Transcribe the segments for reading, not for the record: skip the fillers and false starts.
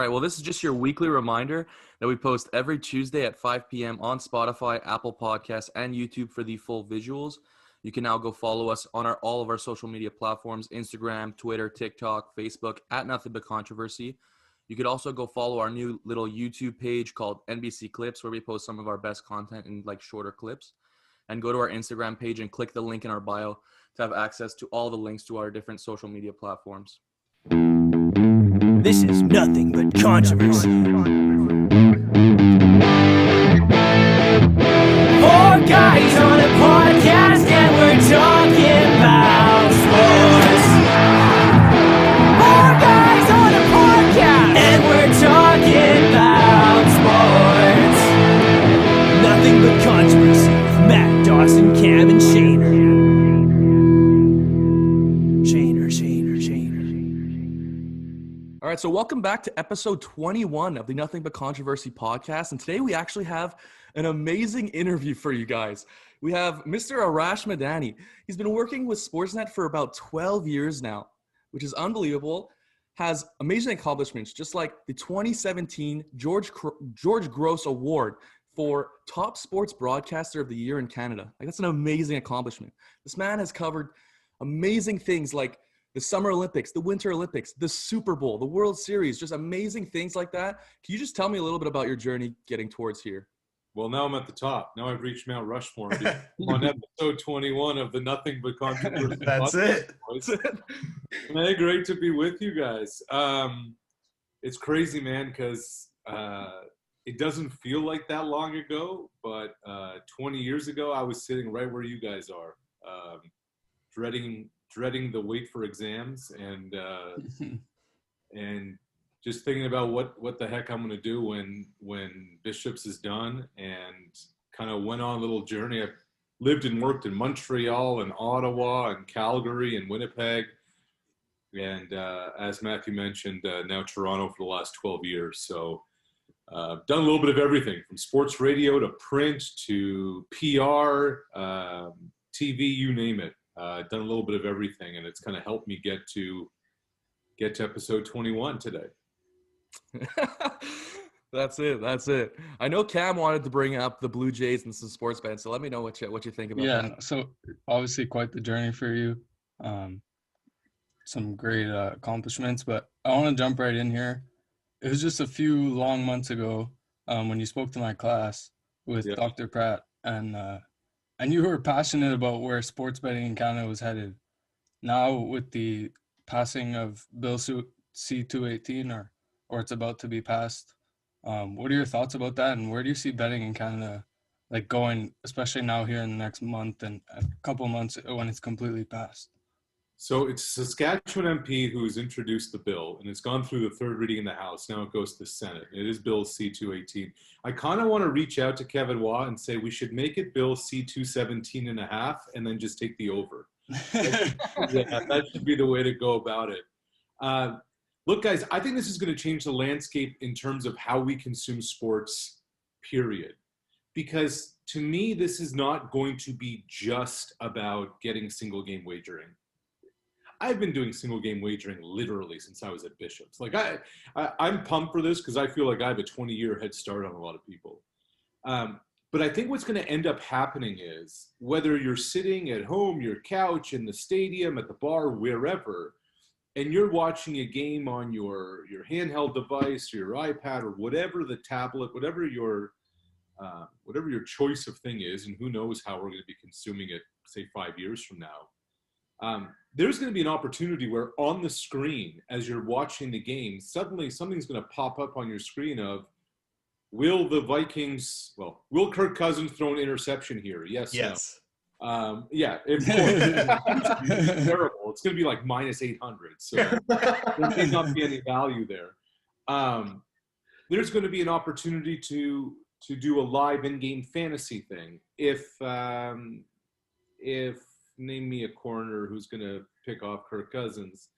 All right, well, this is just your weekly reminder that we post every Tuesday at 5 p.m. on Spotify, Apple Podcasts, and YouTube for the full visuals. You can now go follow us on all of our social media platforms, Instagram, Twitter, TikTok, Facebook, at Nothing But Controversy. You could also go follow our new little YouTube page called NBC Clips, where we post some of our best content in like shorter clips. And go to our Instagram page and click the link in our bio to have access to all the links to our different social media platforms. This is Nothing But Controversy. Four guys on a podcast and we're talking about sports. Four guys on a podcast and we're talking about sports. Nothing But Controversy with Matt, Dawson, Cam, and Shaner. All right, so welcome back to episode 21 of the Nothing But Controversy podcast. And today we actually have an amazing interview for you guys. We have Mr. Arash Madani. He's been working with Sportsnet for about 12 years now, which is unbelievable. Has amazing accomplishments, just like the 2017 George Gross Award for Top Sports Broadcaster of the Year in Canada. Like, that's an amazing accomplishment. This man has covered amazing things like the Summer Olympics, the Winter Olympics, the Super Bowl, the World Series, just amazing things like that. Can you just tell me a little bit about your journey getting towards here? Well, now I'm at the top. Now I've reached Mount Rushmore. On episode 21 of the Nothing But Controversy. That's it. Man, great to be with you guys. It's crazy, man, because it doesn't feel like that long ago, but 20 years ago, I was sitting right where you guys are, dreading the wait for exams and just thinking about what the heck I'm going to do when Bishops is done, and kind of went on a little journey. I've lived and worked in Montreal and Ottawa and Calgary and Winnipeg. And as Matthew mentioned, now Toronto for the last 12 years. So I've done a little bit of everything from sports radio to print to PR, TV, you name it. Done a little bit of everything, and it's kind of helped me get to episode 21 today. That's it. I know Cam wanted to bring up the Blue Jays and some sports bets, so let me know what you think about that. Yeah, so obviously quite the journey for you. Some great accomplishments, but I want to jump right in here. It was just a few long months ago when you spoke to my class with Dr. Pratt, and you were passionate about where sports betting in Canada was headed. Now with the passing of Bill C-218, or it's about to be passed, what are your thoughts about that, and where do you see betting in Canada like going, especially now here in the next month and a couple months when it's completely passed? So it's Saskatchewan MP who's introduced the bill, and it's gone through the third reading in the House. Now it goes to the Senate. It is Bill C-218. I kind of want to reach out to Kevin Waugh and say we should make it Bill C-217 and a half, and then just take the over. That should be the way to go about it. Look, guys, I think this is going to change the landscape in terms of how we consume sports, period. Because to me, this is not going to be just about getting single game wagering. I've been doing single game wagering literally since I was at Bishops. Like I'm pumped for this because I feel like I have a 20-year head start on a lot of people. But I think what's going to end up happening is whether you're sitting at home, your couch, in the stadium, at the bar, wherever, and you're watching a game on your handheld device or your iPad or whatever the tablet, whatever your choice of thing is, and who knows how we're going to be consuming it, say 5 years from now. There's going to be an opportunity where on the screen, as you're watching the game, suddenly something's going to pop up on your screen of, will Kirk Cousins throw an interception here? Yes. No. Yeah, of course. It's terrible. It's going to be like minus 800. So there may not be any value there. There's going to be an opportunity to do a live in-game fantasy thing. If name me a corner who's going to pick off Kirk Cousins.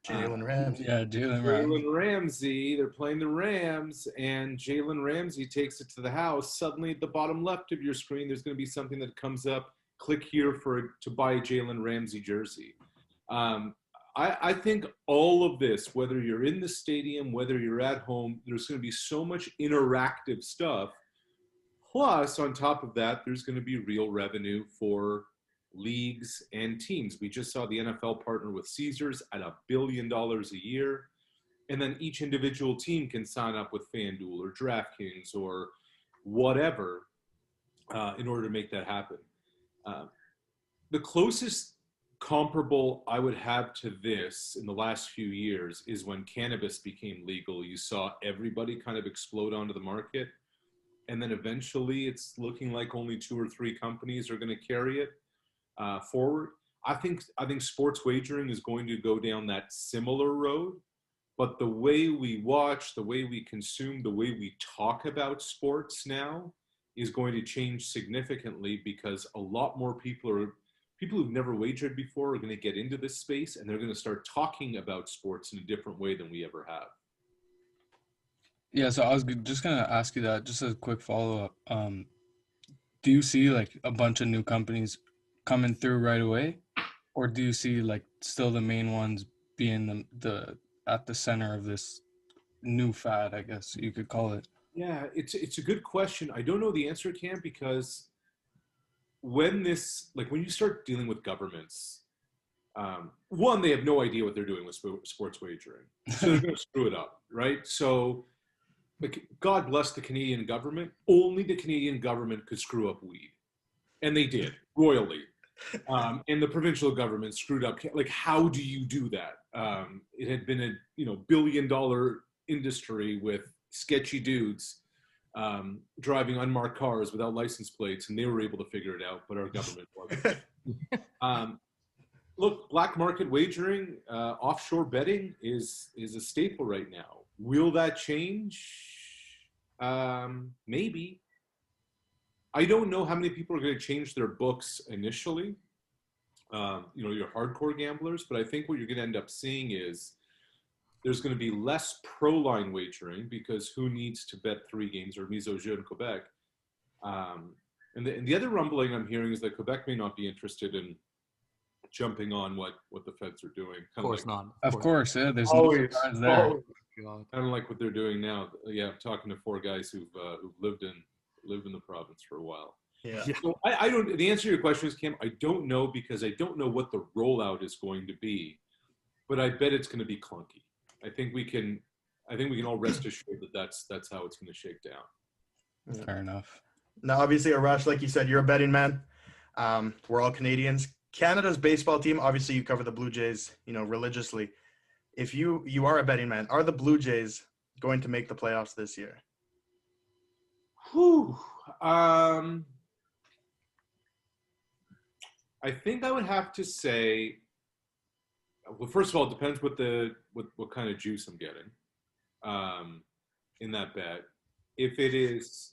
Jalen Ramsey. Jalen Ramsey. They're playing the Rams, and Jalen Ramsey takes it to the house. Suddenly, at the bottom left of your screen, there's going to be something that comes up. Click here to buy a Jalen Ramsey jersey. I think all of this, whether you're in the stadium, whether you're at home, there's going to be so much interactive stuff. Plus, on top of that, there's going to be real revenue for leagues and teams. We just saw the NFL partner with Caesars at $1 billion a year. And then each individual team can sign up with FanDuel or DraftKings or whatever in order to make that happen. The closest comparable I would have to this in the last few years is when cannabis became legal. You saw everybody kind of explode onto the market. And then eventually it's looking like only 2 or 3 companies are going to carry it forward. I think sports wagering is going to go down that similar road. But the way we watch, the way we consume, the way we talk about sports now is going to change significantly because a lot more people who've never wagered before are going to get into this space, and they're going to start talking about sports in a different way than we ever have. Yeah, so I was just going to ask you that, just as a quick follow-up. Do you see like a bunch of new companies coming through right away? Or do you see like still the main ones being the at the center of this new fad, I guess you could call it? Yeah, it's a good question. I don't know the answer, Cam, because when you start dealing with governments, one, they have no idea what they're doing with sports wagering, so they're going to screw it up, right? So, like, God bless the Canadian government. Only the Canadian government could screw up weed, and they did royally. And the provincial government screwed up. Like, how do you do that? It had been a billion-dollar industry with sketchy dudes driving unmarked cars without license plates, and they were able to figure it out, but our government wasn't. Look, black market wagering, offshore betting is a staple right now. Will that change? Maybe. I don't know how many people are going to change their books initially, your hardcore gamblers, but I think what you're going to end up seeing is there's going to be less pro-line wagering because who needs to bet 3 games or mise au jeu in Quebec? And the other rumbling I'm hearing is that Quebec may not be interested in jumping on what the feds are doing. Of course not. Of course, yeah. There's Always, no surprise there. kind of like what they're doing now. Yeah, I'm talking to 4 guys who've lived in the province for a while. Yeah. So I don't. The answer to your question is, Kim, I don't know because I don't know what the rollout is going to be, but I bet it's going to be clunky. I think we can all rest assured that that's how it's going to shake down. Fair enough. Now, obviously, Arash, like you said, you're a betting man. We're all Canadians. Canada's baseball team, obviously, you cover the Blue Jays, religiously. If you are a betting man, are the Blue Jays going to make the playoffs this year? Whew. I think I would have to say, well, first of all, it depends what kind of juice I'm getting in that bet. If it is,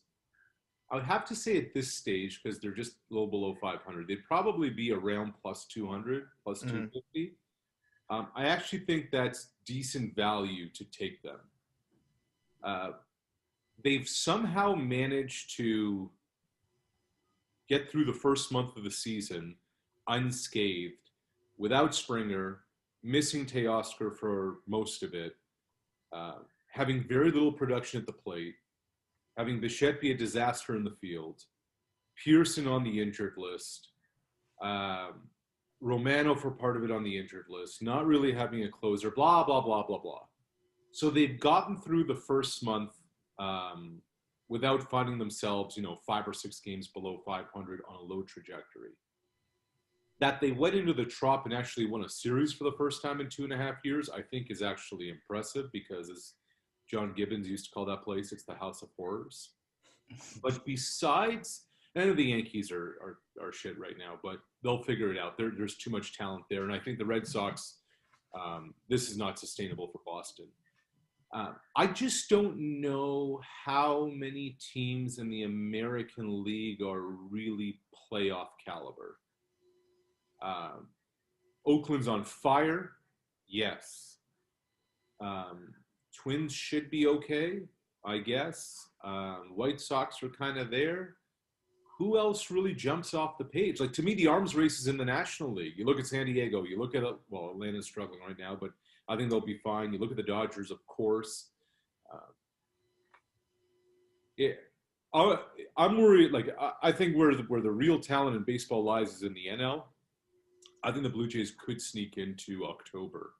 I would have to say at this stage, because they're just a little below 500, they'd probably be around plus 200, plus 250. I actually think that's decent value to take them. They've somehow managed to get through the first month of the season unscathed, without Springer, missing Teoscar for most of it, having very little production at the plate, having Bichette be a disaster in the field, Pearson on the injured list, Romano for part of it on the injured list, not really having a closer, blah, blah, blah, blah, blah. So they've gotten through the first month without finding themselves, 5 or 6 games below 500 on a low trajectory. That they went into the Trop and actually won a series for the first time in 2.5 years, I think is actually impressive because, as John Gibbons used to call that place, it's the House of Horrors. But besides, none of the Yankees are shit right now, but they'll figure it out. There's too much talent there, and I think the Red Sox, this is not sustainable for Boston. I just don't know how many teams in the American League are really playoff caliber. Oakland's on fire. Yes. Twins should be okay, I guess. White Sox are kind of there. who else really jumps off the page? Like, to me, the arms race is in the National League. You look at San Diego, you look at, Atlanta's struggling right now, but I think they'll be fine. You look at the Dodgers, of course. I'm worried. Like, I think where the real talent in baseball lies is in the NL. I think the Blue Jays could sneak into October,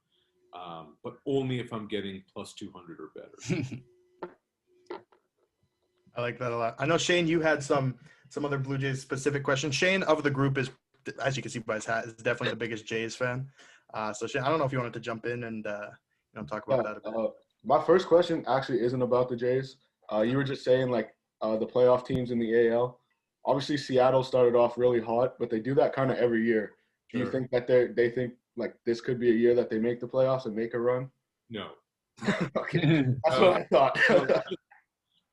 but only if I'm getting plus 200 or better. I like that a lot. I know, Shane, you had some other Blue Jays specific questions. Shane of the group is, as you can see by his hat, is definitely the biggest Jays fan. So Shane, I don't know if you wanted to jump in and talk about that a bit. My first question actually isn't about the Jays. You were just saying like the playoff teams in the AL. Obviously, Seattle started off really hot, but they do that kind of every year. Do you think that they think like this could be a year that they make the playoffs and make a run? No. Okay, that's what I thought.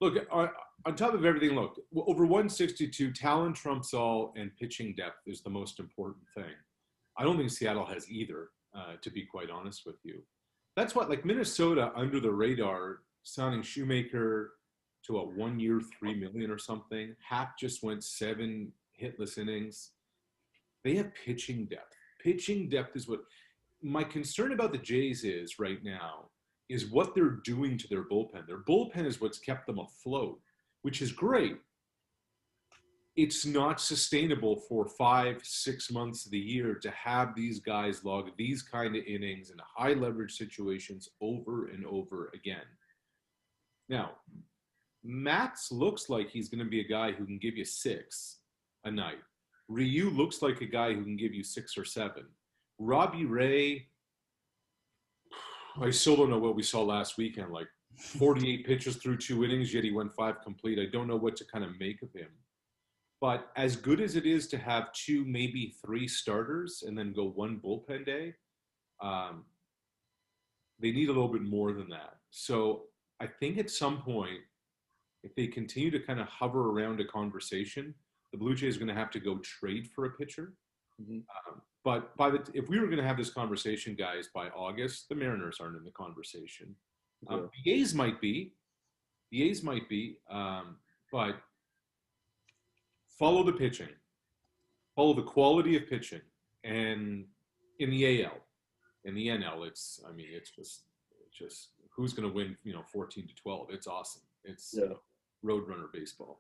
Look, on top of everything, over 162, talent trumps all, and pitching depth is the most important thing. I don't think Seattle has either, to be quite honest with you. That's what, like Minnesota, under the radar, signing Shoemaker to a 1 year, $3 million or something. Happ just went 7 hitless innings. They have pitching depth. Pitching depth is what my concern about the Jays is right now, is what they're doing to their bullpen. Their bullpen is what's kept them afloat, which is great. It's not sustainable for 5-6 months of the year to have these guys log these kind of innings in high leverage situations over and over again. Now, Max looks like he's going to be a guy who can give you 6 a night. Ryu looks like a guy who can give you 6 or 7. Robbie Ray, I still don't know what we saw last weekend, like 48 pitches through 2 innings, yet he went 5 complete. I don't know what to kind of make of him. But as good as it is to have 2, maybe 3 starters and then go 1 bullpen day, they need a little bit more than that. So I think at some point, if they continue to kind of hover around a conversation, the Blue Jays are going to have to go trade for a pitcher. Mm-hmm. But if we were going to have this conversation, guys, by August, the Mariners aren't in the conversation. The A's might be. But follow the pitching. Follow the quality of pitching. And in the AL, in the NL, it's just who's going to win, 14-12. It's awesome. It's Roadrunner baseball.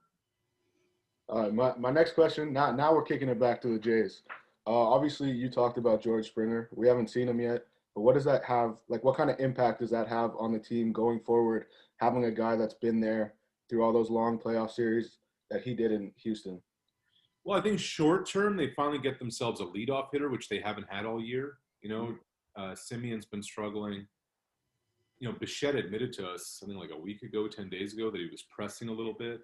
All right, my next question, now we're kicking it back to the Jays. Obviously, you talked about George Springer. We haven't seen him yet, but what does that have, like what kind of impact does that have on the team going forward, having a guy that's been there through all those long playoff series that he did in Houston? Well, I think short term, they finally get themselves a leadoff hitter, which they haven't had all year. Simeon's been struggling. Bichette admitted to us something like a week ago, 10 days ago, that he was pressing a little bit.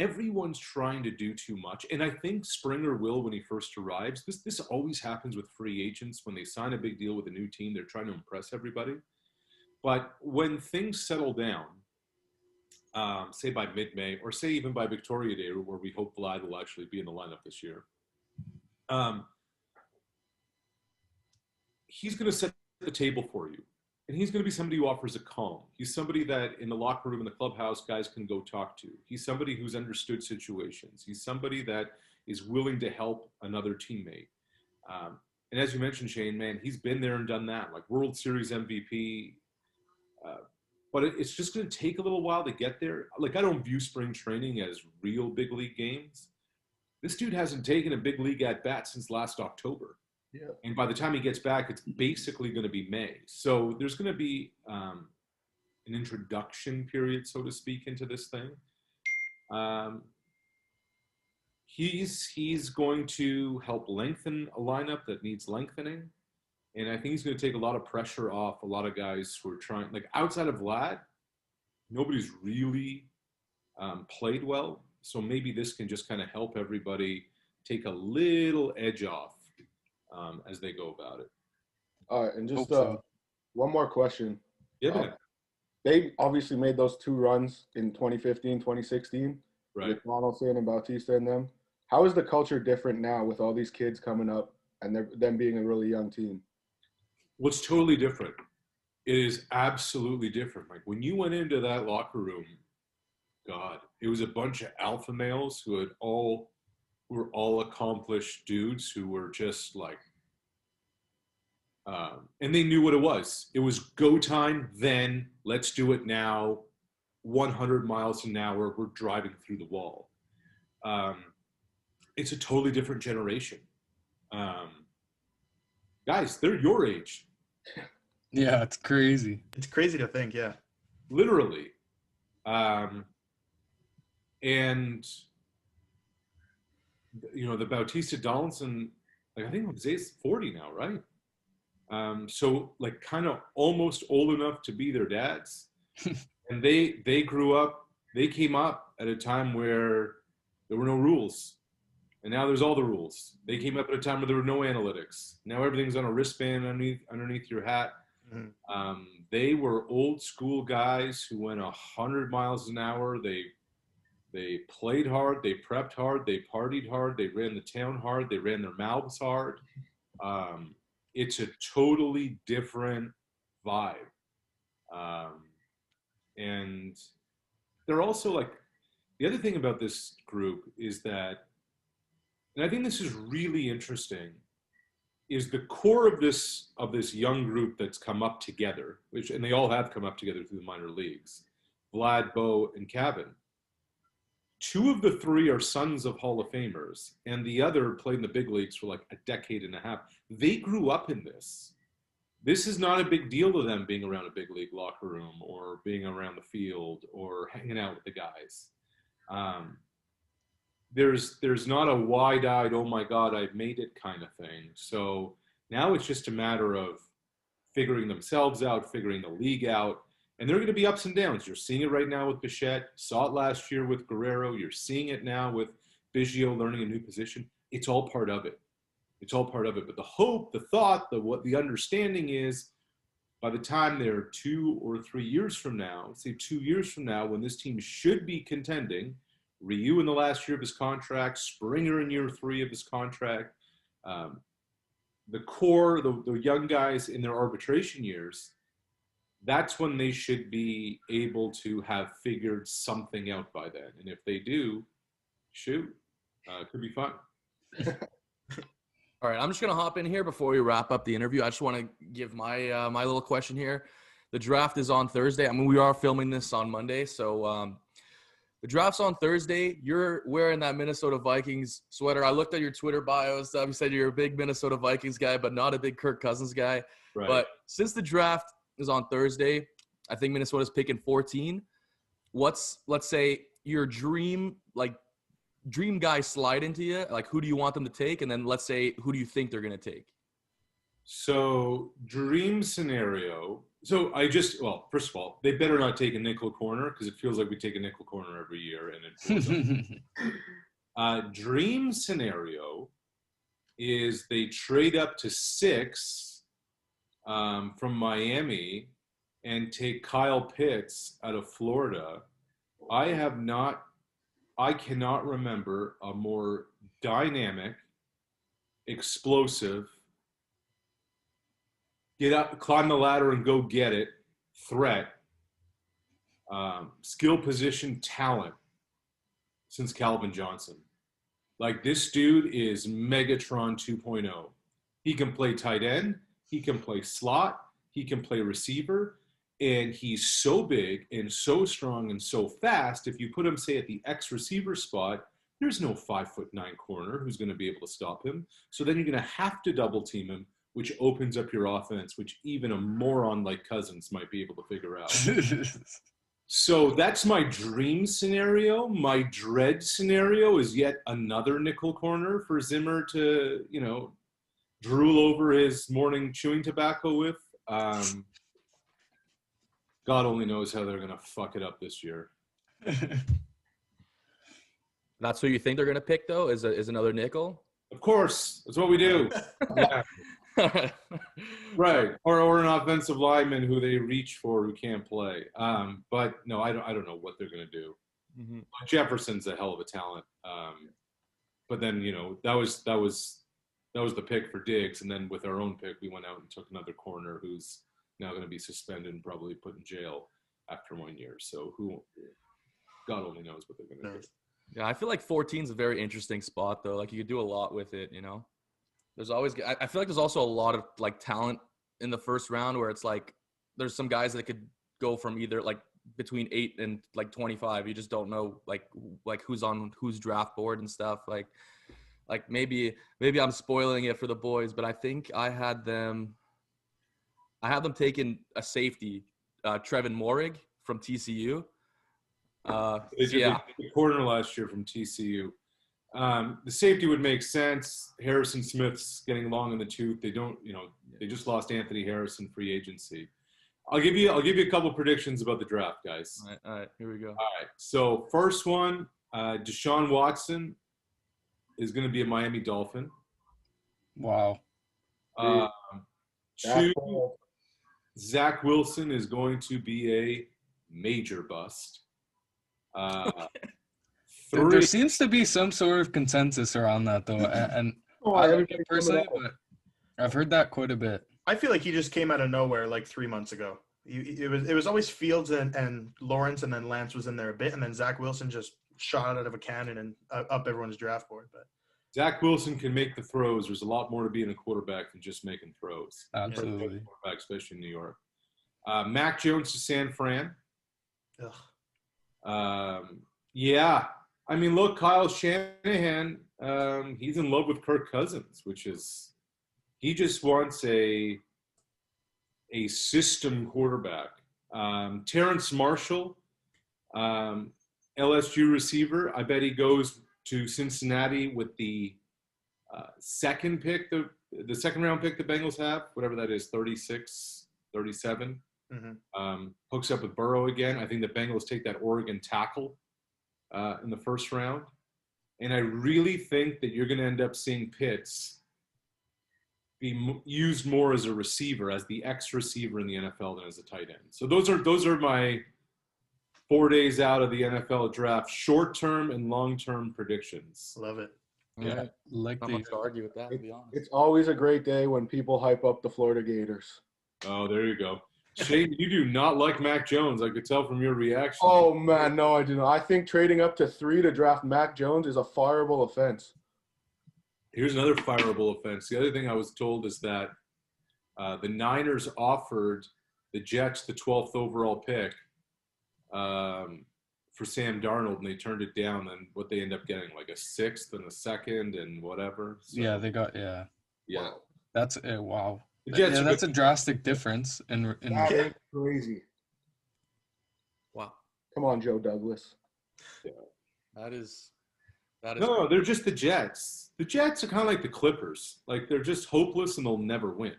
Everyone's trying to do too much. And I think Springer will when he first arrives. This always happens with free agents. When they sign a big deal with a new team, they're trying to impress everybody. But when things settle down, say by mid-May, or say even by Victoria Day, where we hope Vlad will actually be in the lineup this year, he's going to set the table for you. And he's going to be somebody who offers a calm. He's somebody that in the locker room, in the clubhouse, guys can go talk to. He's somebody who's understood situations. He's somebody that is willing to help another teammate. And as you mentioned, Shane, man, he's been there and done that, like World Series MVP. But it's just going to take a little while to get there. Like, I don't view spring training as real big league games. This dude hasn't taken a big league at bat since last October. Yeah. And by the time he gets back, it's basically going to be May. So there's going to be an introduction period, so to speak, into this thing. He's going to help lengthen a lineup that needs lengthening. And I think he's going to take a lot of pressure off a lot of guys who are trying, like outside of Vlad, nobody's really played well. So maybe this can just kind of help everybody take a little edge off as they go about it. All right, and just one more question. Yeah. They obviously made those 2 runs in 2015, 2016, right, with Donaldson and Bautista and them. How is the culture different now with all these kids coming up and them being a really young team? Well, it's totally different. It is absolutely different. Like when you went into that locker room, God, it was a bunch of alpha males who were all accomplished dudes who were just like, and they knew what it was. It was go time then. Let's do it now. 100 miles an hour. We're driving through the wall. It's a totally different generation. Guys, they're your age. Yeah, it's crazy. It's crazy to think, yeah. Literally. And, you know, the Bautista Donaldson, like I think Jose's 40 now, right? So like kind of almost old enough to be their dads. And they grew up, they came up at a time where there were no rules. And now there's all the rules. They came up at a time where there were no analytics. Now everything's on a wristband underneath your hat. Mm-hmm. They were old school guys who went 100 miles an hour. They played hard. They prepped hard. They partied hard. They ran the town hard. They ran their mouths hard. It's a totally different vibe. And they're also like, the other thing about this group is that, and I think this is really interesting, is the core of this young group that's come up together, and they all have come up together through the minor leagues, Vlad, Bo, and Kevin. 2 of the 3 are sons of Hall of Famers, and the other played in the big leagues for like a decade and a half. They grew up in this. This is not a big deal to them being around a big league locker room or being around the field or hanging out with the guys. There's not a wide-eyed, oh my God, I've made it kind of thing. So now it's just a matter of figuring themselves out, figuring the league out, and there are going to be ups and downs. You're seeing it right now with Bichette, saw it last year with Guerrero, you're seeing it now with Biggio learning a new position. It's all part of it. It's all part of it. But the hope, the thought, the understanding is by the time they're 2 or 3 years from now, say 2 years from now, when this team should be contending, Ryu in the last year of his contract, Springer in year 3 of his contract, the core, the young guys in their arbitration years, that's when they should be able to have figured something out by then. And if they do, shoot, it could be fun. All right, I'm just going to hop in here before we wrap up the interview. I just want to give my my little question here. The draft is on Thursday. I mean, we are filming this on Monday, so the draft's on Thursday. You're wearing that Minnesota Vikings sweater. I looked at your Twitter bios. You said you're a big Minnesota Vikings guy, but not a big Kirk Cousins guy. Right. But since the draft is on Thursday, I think Minnesota's picking 14. What's, let's say, your dream guy slide into you? Like, who do you want them to take? And then let's say, who do you think they're going to take? So dream scenario. So first of all, they better not take a nickel corner because it feels like we take a nickel corner every year. And dream scenario is they trade up to 6 from Miami and take Kyle Pitts out of Florida. I cannot remember a more dynamic, explosive, get up, climb the ladder and go get it, threat, skill position talent since Calvin Johnson. Like, this dude is Megatron 2.0. He can play tight end, he can play slot, he can play receiver, and he's so big and so strong and so fast. If you put him, say, at the X receiver spot, there's no 5'9" corner who's going to be able to stop him. So then you're going to have to double team him, which opens up your offense, which even a moron like Cousins might be able to figure out. So that's my dream scenario. My dread scenario is yet another nickel corner for Zimmer to, drool over his morning chewing tobacco with. God only knows how they're going to fuck it up this year. That's who you think they're going to pick, though, is another nickel? Of course. That's what we do. Yeah. Right. Or an offensive lineman who they reach for who can't play. But no, I don't know what they're going to do. Mm-hmm. Jefferson's a hell of a talent. But then, that was the pick for Diggs. And then with our own pick, we went out and took another corner who's now going to be suspended and probably put in jail after 1 year. So God only knows what they're going to do. Yeah, I feel like 14 is a very interesting spot, though. Like, you could do a lot with it, you know? There's always – I feel like there's also a lot of, like, talent in the first round where it's like there's some guys that could go from either, like, between 8 and, like, 25. You just don't know, like who's on whose draft board and stuff. Like maybe I'm spoiling it for the boys, but I think I had them taking a safety, Trevin Morig from TCU. They did the corner last year from TCU. The safety would make sense. Harrison Smith's getting long in the tooth. They don't, they just lost Anthony Harrison free agency. I'll give you a couple predictions about the draft, guys. All right, here we go. All right. So first one, Deshaun Watson is going to be a Miami Dolphin. Wow. Two, Zach Wilson is going to be a major bust. There seems to be some sort of consensus around that, though, and I like it personally, but I've heard that quite a bit. I feel like he just came out of nowhere like 3 months ago. It was always Fields and Lawrence, and then Lance was in there a bit, and then Zach Wilson just shot out of a cannon and up everyone's draft board. But Zach Wilson can make the throws. There's a lot more to being a quarterback than just making throws. Absolutely. Quarterback, especially in New York. Mac Jones to San Fran. Yeah. I mean, look, Kyle Shanahan, he's in love with Kirk Cousins, which is he just wants a system quarterback. Terrence Marshall, LSU receiver. I bet he goes to Cincinnati with the second pick, the second round pick the Bengals have, whatever that is, 36, 37. Mm-hmm. Hooks up with Burrow again. I think the Bengals take that Oregon tackle in the first round. And I really think that you're going to end up seeing Pitts be used more as a receiver, as the X receiver in the NFL than as a tight end. So those are my 4 days out of the NFL draft, short-term and long-term predictions. Love it. Yeah, not much to argue with that, to be honest. It's always a great day when people hype up the Florida Gators. Oh, there you go. Shane, you do not like Mac Jones. I could tell from your reaction. Oh, man, no, I do not. I think trading up to 3 to draft Mac Jones is a fireable offense. Here's another fireable offense. The other thing I was told is that the Niners offered the Jets the 12th overall pick for Sam Darnold, and they turned it down. And what they end up getting, like a 6th and a 2nd and whatever. So, yeah, they got Yeah. That's wow. Yeah, that's a drastic difference. That is crazy. Wow. Come on, Joe Douglas. Yeah. That is. No, they're just the Jets. The Jets are kind of like the Clippers. Like, they're just hopeless and they'll never win.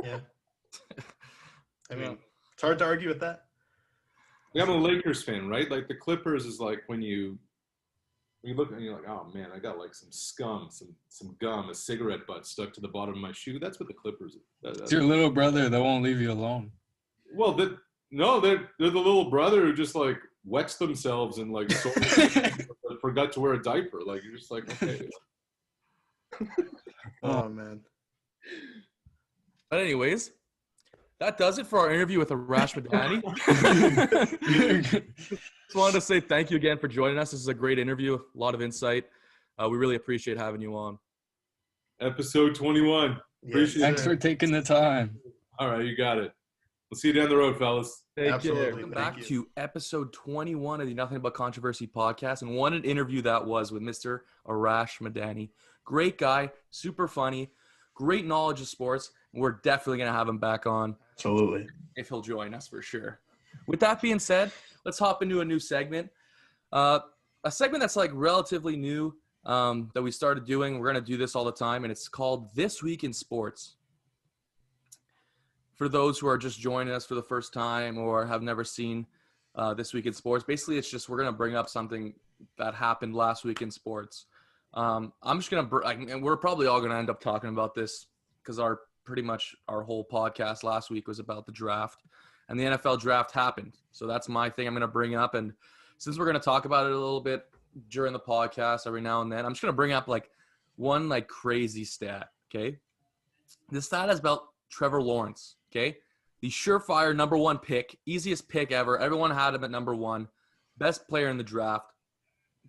Yeah. I mean, it's hard to argue with that. I'm a Lakers fan, right? Like, the Clippers is like when you look and you're like, oh man, I got like some scum, some gum, a cigarette butt stuck to the bottom of my shoe. That's what the Clippers are. It's your little brother that won't leave you alone. Well, they're the little brother who just like wets themselves and like forgot to wear a diaper. Like, you're just like, okay. Oh man. But anyways, that does it for our interview with Arash Madani. Just wanted to say thank you again for joining us. This is a great interview, a lot of insight. We really appreciate having you on. Episode 21. Appreciate Thanks for taking the time. All right, you got it. We'll see you down the road, fellas. Take care. Welcome back to episode 21 of the Nothing But Controversy podcast. And what an interview that was with Mr. Arash Madani. Great guy, super funny, great knowledge of sports. We're definitely going to have him back on. Absolutely. If he'll join us, for sure. With that being said, let's hop into a new segment. A segment that's like relatively new that we started doing. We're going to do this all the time, and it's called This Week in Sports. For those who are just joining us for the first time or have never seen This Week in Sports, basically it's just we're going to bring up something that happened last week in sports. I'm just going to – and we're probably all going to end up talking about this because pretty much our whole podcast last week was about the draft. And the NFL draft happened. So that's my thing I'm going to bring up. And since we're going to talk about it a little bit during the podcast every now and then, I'm just going to bring up like one like crazy stat, okay? This stat is about Trevor Lawrence, okay? The surefire number 1 pick, easiest pick ever. Everyone had him at number 1. best player in the draft,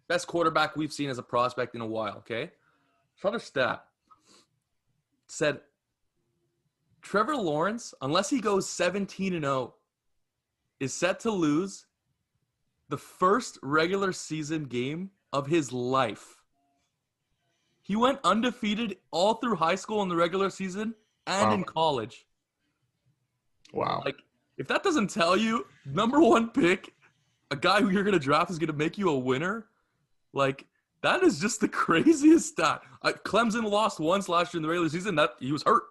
best quarterback we've seen as a prospect in a while, okay? Another stat said Trevor Lawrence, unless he goes 17-0, is set to lose the first regular season game of his life. He went undefeated all through high school in the regular season and in college. Wow. Like, if that doesn't tell you, number one pick, a guy who you're going to draft is going to make you a winner, like, that is just the craziest stat. Clemson lost once last year in the regular season. That he was hurt.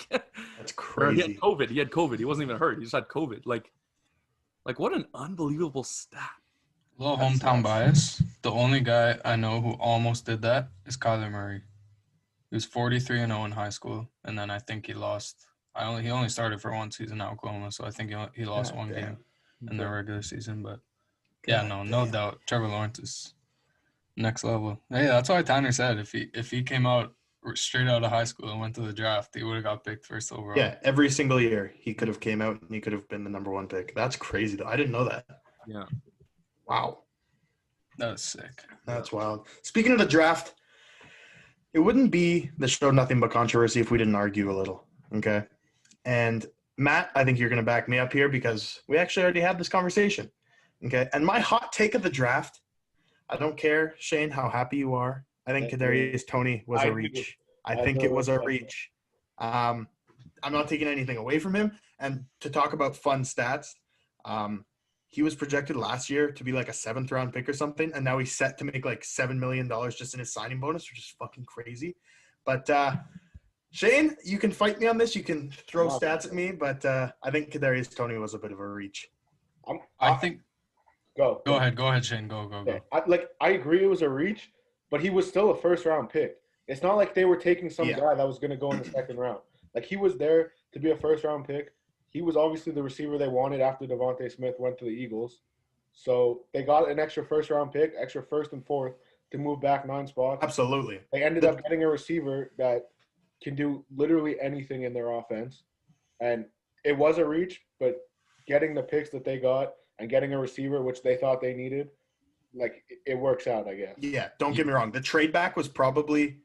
That's crazy. He had COVID. He wasn't even hurt. He just had COVID. Like what an unbelievable stat. A little hometown bias. The only guy I know who almost did that is Kyler Murray. He was 43-0 in high school, and then I think he lost. He only started for one season at Oklahoma, so I think he lost one game in the regular season. But no doubt, Trevor Lawrence is next level. Hey, that's why Tanner said if he came out straight out of high school and went to the draft, he would have got picked first overall. Yeah, every single year he could have came out and he could have been the number one pick. That's crazy, though. I didn't know that. Yeah. Wow. That's sick. That's wild. Speaking of the draft, it wouldn't be the show Nothing But Controversy if we didn't argue a little, okay? And Matt, I think you're going to back me up here because we actually already had this conversation, okay? And my hot take of the draft, I don't care, Shane, how happy you are. I think Kadarius Toney was a reach. I think it was a reach. I'm not taking anything away from him. And to talk about fun stats, he was projected last year to be like a 7th round pick or something, and now he's set to make like $7 million just in his signing bonus, which is fucking crazy. But Shane, you can fight me on this. You can throw stats at me, but I think Kadarius Toney was a bit of a reach. I think. Go ahead, Shane. Go. I agree it was a reach, but he was still a first-round pick. It's not like they were taking some guy that was going to go in the second round. Like, he was there to be a first-round pick. He was obviously the receiver they wanted after Devontae Smith went to the Eagles. So they got an extra first-round pick, extra first and fourth, to move back 9 spots. Absolutely. They ended up getting a receiver that can do literally anything in their offense. And it was a reach, but getting the picks that they got and getting a receiver, which they thought they needed, like, it works out, I guess. Yeah, don't get me wrong. The trade back was probably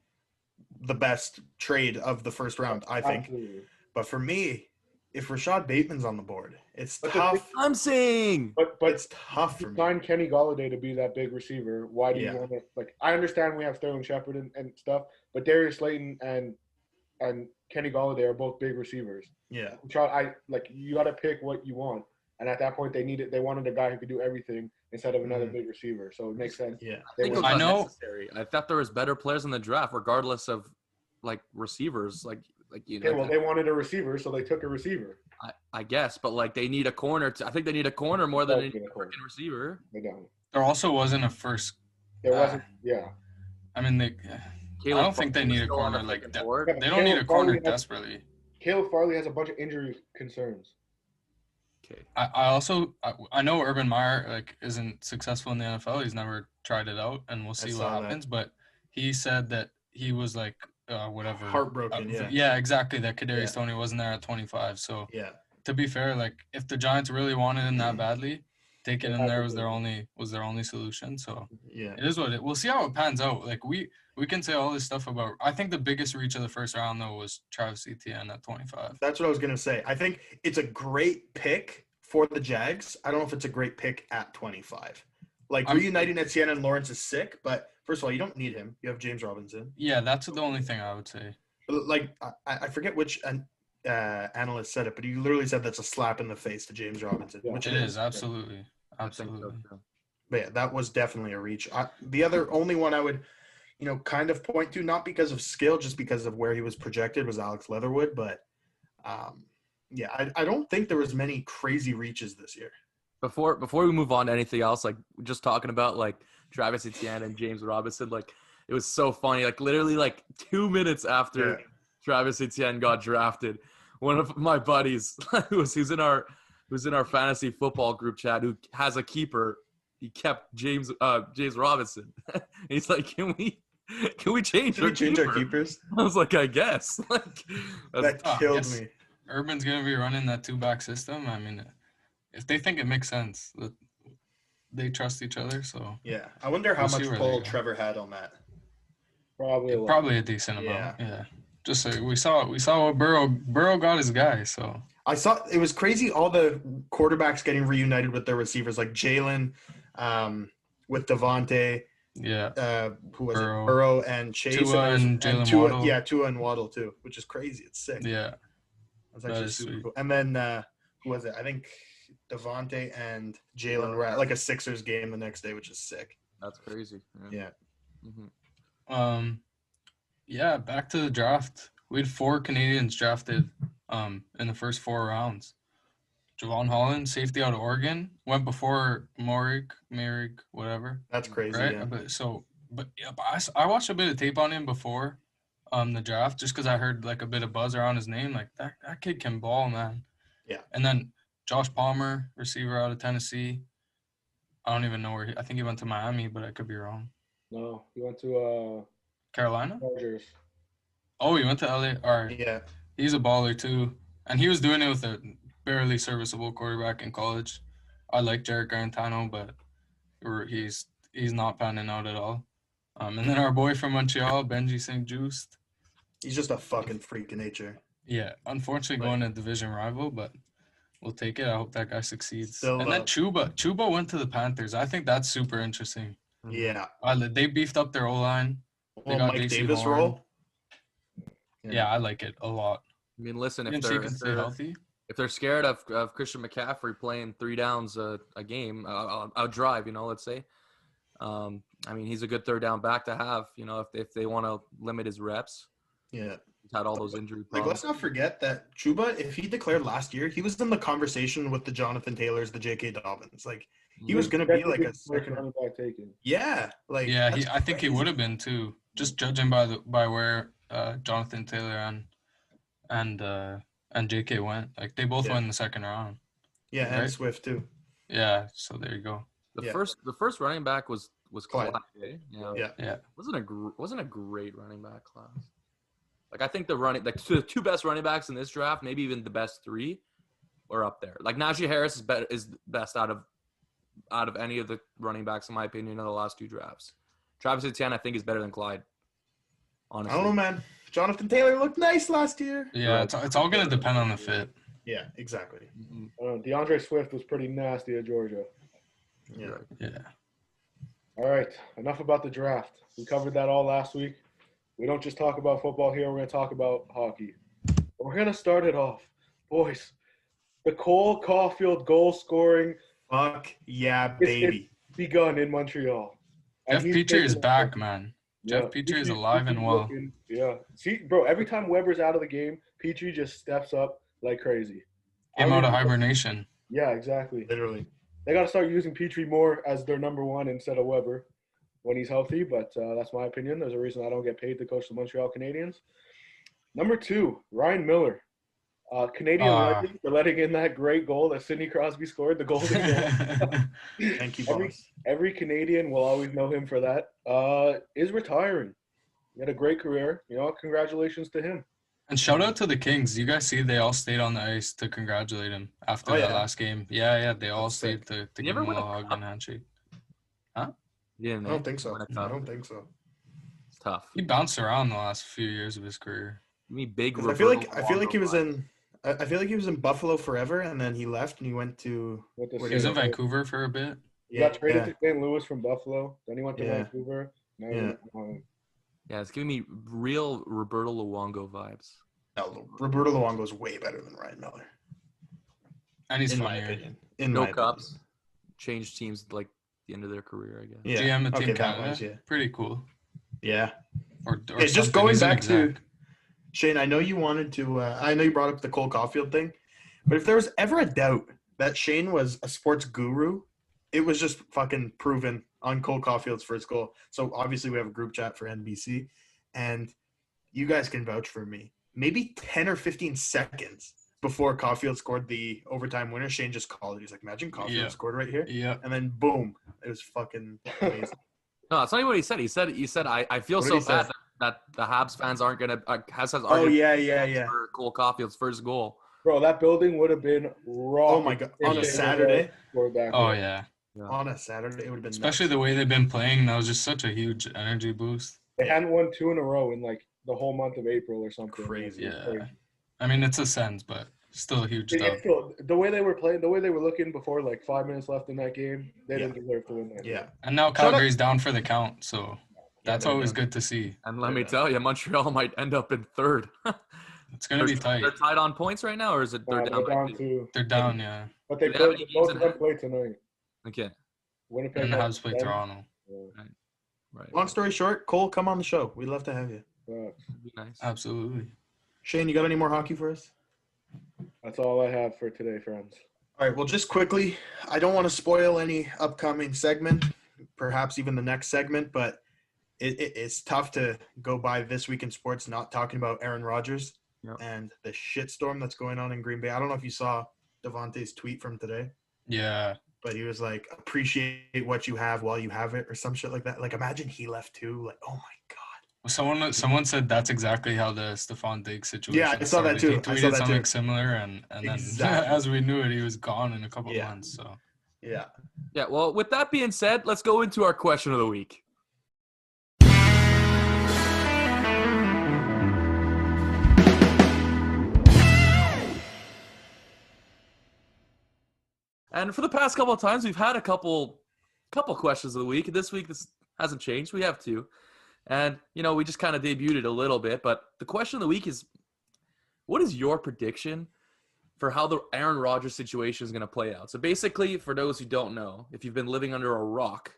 the best trade of the first round, I think. Absolutely. But for me, if Rashad Bateman's on the board, it's tough. I'm saying. But it's tough for me. Signed Kenny Golladay to be that big receiver. Why do you want to, like, I understand we have Sterling Shepard and stuff, but Darius Slayton and Kenny Golladay are both big receivers. Yeah. You got to pick what you want. And at that point, they wanted a guy who could do everything instead of another big receiver. So it makes sense. Yeah. I think it was necessary. I thought there was better players in the draft, regardless of like receivers. Okay, well, they wanted a receiver, so they took a receiver. I guess, but like they need a corner. I think they need a corner more than a freaking receiver. They don't. There also wasn't a first. There wasn't. Yeah. I mean, I don't think they need a corner like that. They don't need a corner desperately. Caleb Farley has a bunch of injury concerns. Okay. I know Urban Meyer isn't successful in the NFL. He's never tried it out, and we'll see what happens. But he said that he was whatever heartbroken. Yeah, exactly. That Kadarius Toney wasn't there at 25. So to be fair, if the Giants really wanted him that badly, taking him there was their only solution. So it is what it. We'll see how it pans out. Like we can say all this stuff about. I think the biggest reach of the first round though was Travis Etienne at 25. That's what I was gonna say. I think it's a great pick for the Jags. I don't know if it's a great pick at 25. Reuniting Etienne and Lawrence is sick, but first of all, you don't need him. You have James Robinson. Yeah, that's the only thing I would say. I forget which analyst said it, but he literally said that's a slap in the face to James Robinson. Which it is, absolutely. Absolutely. But yeah, that was definitely a reach. The only one I would, kind of point to, not because of skill, just because of where he was projected, was Alex Leatherwood. But I don't think there was many crazy reaches this year. Before we move on to anything else, just talking about Travis Etienne and James Robinson, it was so funny. Literally 2 minutes after Travis Etienne got drafted, one of my buddies who's in our fantasy football group chat, who has a keeper, he kept James Robinson. He's like, can we change our keepers? I was like, I guess. That killed me. Urban's gonna be running that 2-back system. I mean, if they think it makes sense, they trust each other. So Yeah, I wonder how We'll see much where they pull go. Trevor had on that. Probably a lot. probably a decent amount. Yeah. Just so we saw what Burrow got his guy. So I saw it was crazy. All the quarterbacks getting reunited with their receivers, like Jalen, with Devontae, yeah, who was Burrow. it? Burrow and Chase, Tua and and Jalen Tua, Waddle. yeah, Tua and Waddle too, which is crazy. It's sick. Yeah, That's that actually is super sweet. cool. And then who was it? I think Devontae and Jalen were at like a Sixers game the next day, which is sick. That's crazy. Yeah. Mm-hmm. Yeah, back to the draft. We had 4 Canadians drafted in the first 4 rounds. Javon Holland, safety out of Oregon, went before Morig, whatever. That's crazy. Right? Yeah. But I watched a bit of tape on him before the draft just because I heard like a bit of buzz around his name. Like that kid can ball, man. Yeah. And then Josh Palmer, receiver out of Tennessee. I don't even know where I think he went to Miami, but I could be wrong. No, he went to Carolina? Chargers. Oh, he went to LA. All right. Yeah. He's a baller too. And he was doing it with a barely serviceable quarterback in college. I like Jarrett Garantano, but he's not panning out at all. And then our boy from Montreal, Benji St. Just. He's just a fucking freak of nature. Yeah, unfortunately going to division rival, but we'll take it. I hope that guy succeeds. Still, and then Chuba went to the Panthers. I think that's super interesting. Yeah. They beefed up their O-line. They Well, got Mike JC Davis Horn. role. Yeah, I like it a lot. I mean, listen, And she can stay healthy. if they're scared of Christian McCaffrey playing 3 downs a game, I'll drive. Let's say. I mean, he's a good third down back to have. If they want to limit his reps. Yeah. He's had all those injury Like, problems. let's not forget that Chuba, if he declared last year, he was in the conversation with the Jonathan Taylors, the J.K. Dobbins. Like, he was going to be like a second. running back taken. Yeah. Like, Yeah, that's I think he crazy. would have been too. Just judging by where Jonathan Taylor and JK went. Like they both went in the second round. Yeah, and right? Swift too. Yeah, so there you go. The first running back was Clyde. Clyde. Eh? Yeah. Wasn't a great running back class. Like I think the 2 best running backs in this draft, maybe even the best 3, are up there. Like Najee Harris is best out of any of the running backs in my opinion in the last 2 drafts. Travis Etienne I think is better than Clyde. Honestly. I don't know, man. Jonathan Taylor looked nice last year. Yeah, it's all gonna depend on the fit. Yeah, exactly. DeAndre Swift was pretty nasty at Georgia. Yeah. Yeah. All right, enough about the draft. We covered that all last week. We don't just talk about football here. We're going to talk about hockey. We're going to start it off. Boys, the Cole Caulfield goal scoring Fuck yeah, baby. begun in Montreal. Jeff Petrie is back, man. Yeah. Jeff Petrie is alive and well. Yeah. See, bro, every time Weber's out of the game, Petrie just steps up like crazy. Came out of hibernation. Yeah, exactly. Literally. They got to start using Petrie more as their number 1 instead of Weber when he's healthy, but that's my opinion. There's a reason I don't get paid to coach the Montreal Canadiens. Number 2, Ryan Miller. Canadian legend for letting in that great goal that Sidney Crosby scored, the golden goal. Thank you, boss. Every Canadian will always know him for that. Is retiring. He had a great career. Congratulations to him. And shout out to the Kings. You guys see they all stayed on the ice to congratulate him after that last game. Yeah, they all stayed to give him a hug and handshake. Yeah, I don't think so. I don't think so. It's tough. He bounced around the last few years of his career. You mean big? I feel like he was in Buffalo forever, and then he left and he went to. He was in Vancouver for a bit. He got traded to St. Louis from Buffalo. Then he went to Vancouver. Yeah, it's giving me real Roberto Luongo vibes. No, Roberto Luongo is way better than Ryan Miller. And he's in my funnier. opinion. No cups. Changed teams like the end of their career, I guess. Yeah. GM and Team that Canada. was, Pretty cool. Yeah. Or Just something. going He's an back to exec. Shane, I know you wanted to. I know you brought up the Cole Caulfield thing, but if there was ever a doubt that Shane was a sports guru, it was just fucking proven on Cole Caulfield's first goal. So obviously we have a group chat for NBC, and you guys can vouch for me. Maybe 10 or 15 seconds before Caulfield scored the overtime winner, Shane just called it. He's like, imagine Caulfield scored right here. Yeah. And then boom, it was fucking amazing. No, that's not even what he said. He said I feel so bad that the Habs fans aren't gonna for Cole Caulfield's first goal. Bro, that building would have been raw. Oh my god, on a Saturday. Oh yeah. on a Saturday, it would have been Especially nuts. the way they've been playing, that was just such a huge energy boost. They hadn't won 2 in a row in like the whole month of April or something. Crazy. Yeah. I mean, it's a sense, but still a huge dub. It's still, the way they were playing, the way they were looking before like 5 minutes left in that game, they didn't deserve to win that game. Yeah. And now Calgary's down for the count, so that's they're always down. good to see. And let me tell you, Montreal might end up in third. It's going to be tight. They're tied on points right now, or is it they're down? They're down 2. They're down, yeah. But they Do they have played, any games both in of them hand? play tonight. Okay. Winnipeg And the has Habs play 10. Toronto. Yeah. Right. Long story short, Cole, come on the show. We'd love to have you. But That'd be nice. Absolutely. Shane, you got any more hockey for us? that's all I have for today, friends. All right, well, just quickly, I don't want to spoil any upcoming segment, perhaps even the next segment, but it's tough to go by This Week in Sports not talking about Aaron Rodgers and the shitstorm that's going on in Green Bay. I don't know if you saw Devontae's tweet from today, Yeah. but he was like, appreciate what you have while you have it or some shit like that. Like, imagine he left too. Like, oh, my God. Someone said that's exactly how the Stephon Diggs situation Yeah, I saw that started. too. He I saw tweeted that something too. similar, and then Exactly. as we knew it, he was gone in a couple months. So Yeah. Yeah, well, with that being said, let's go into our question of the week. And for the past couple of times, we've had a couple questions of the week. This week, this hasn't changed. We have 2. And, we just kind of debuted it a little bit. But the question of the week is, what is your prediction for how the Aaron Rodgers situation is going to play out? So basically, for those who don't know, if you've been living under a rock,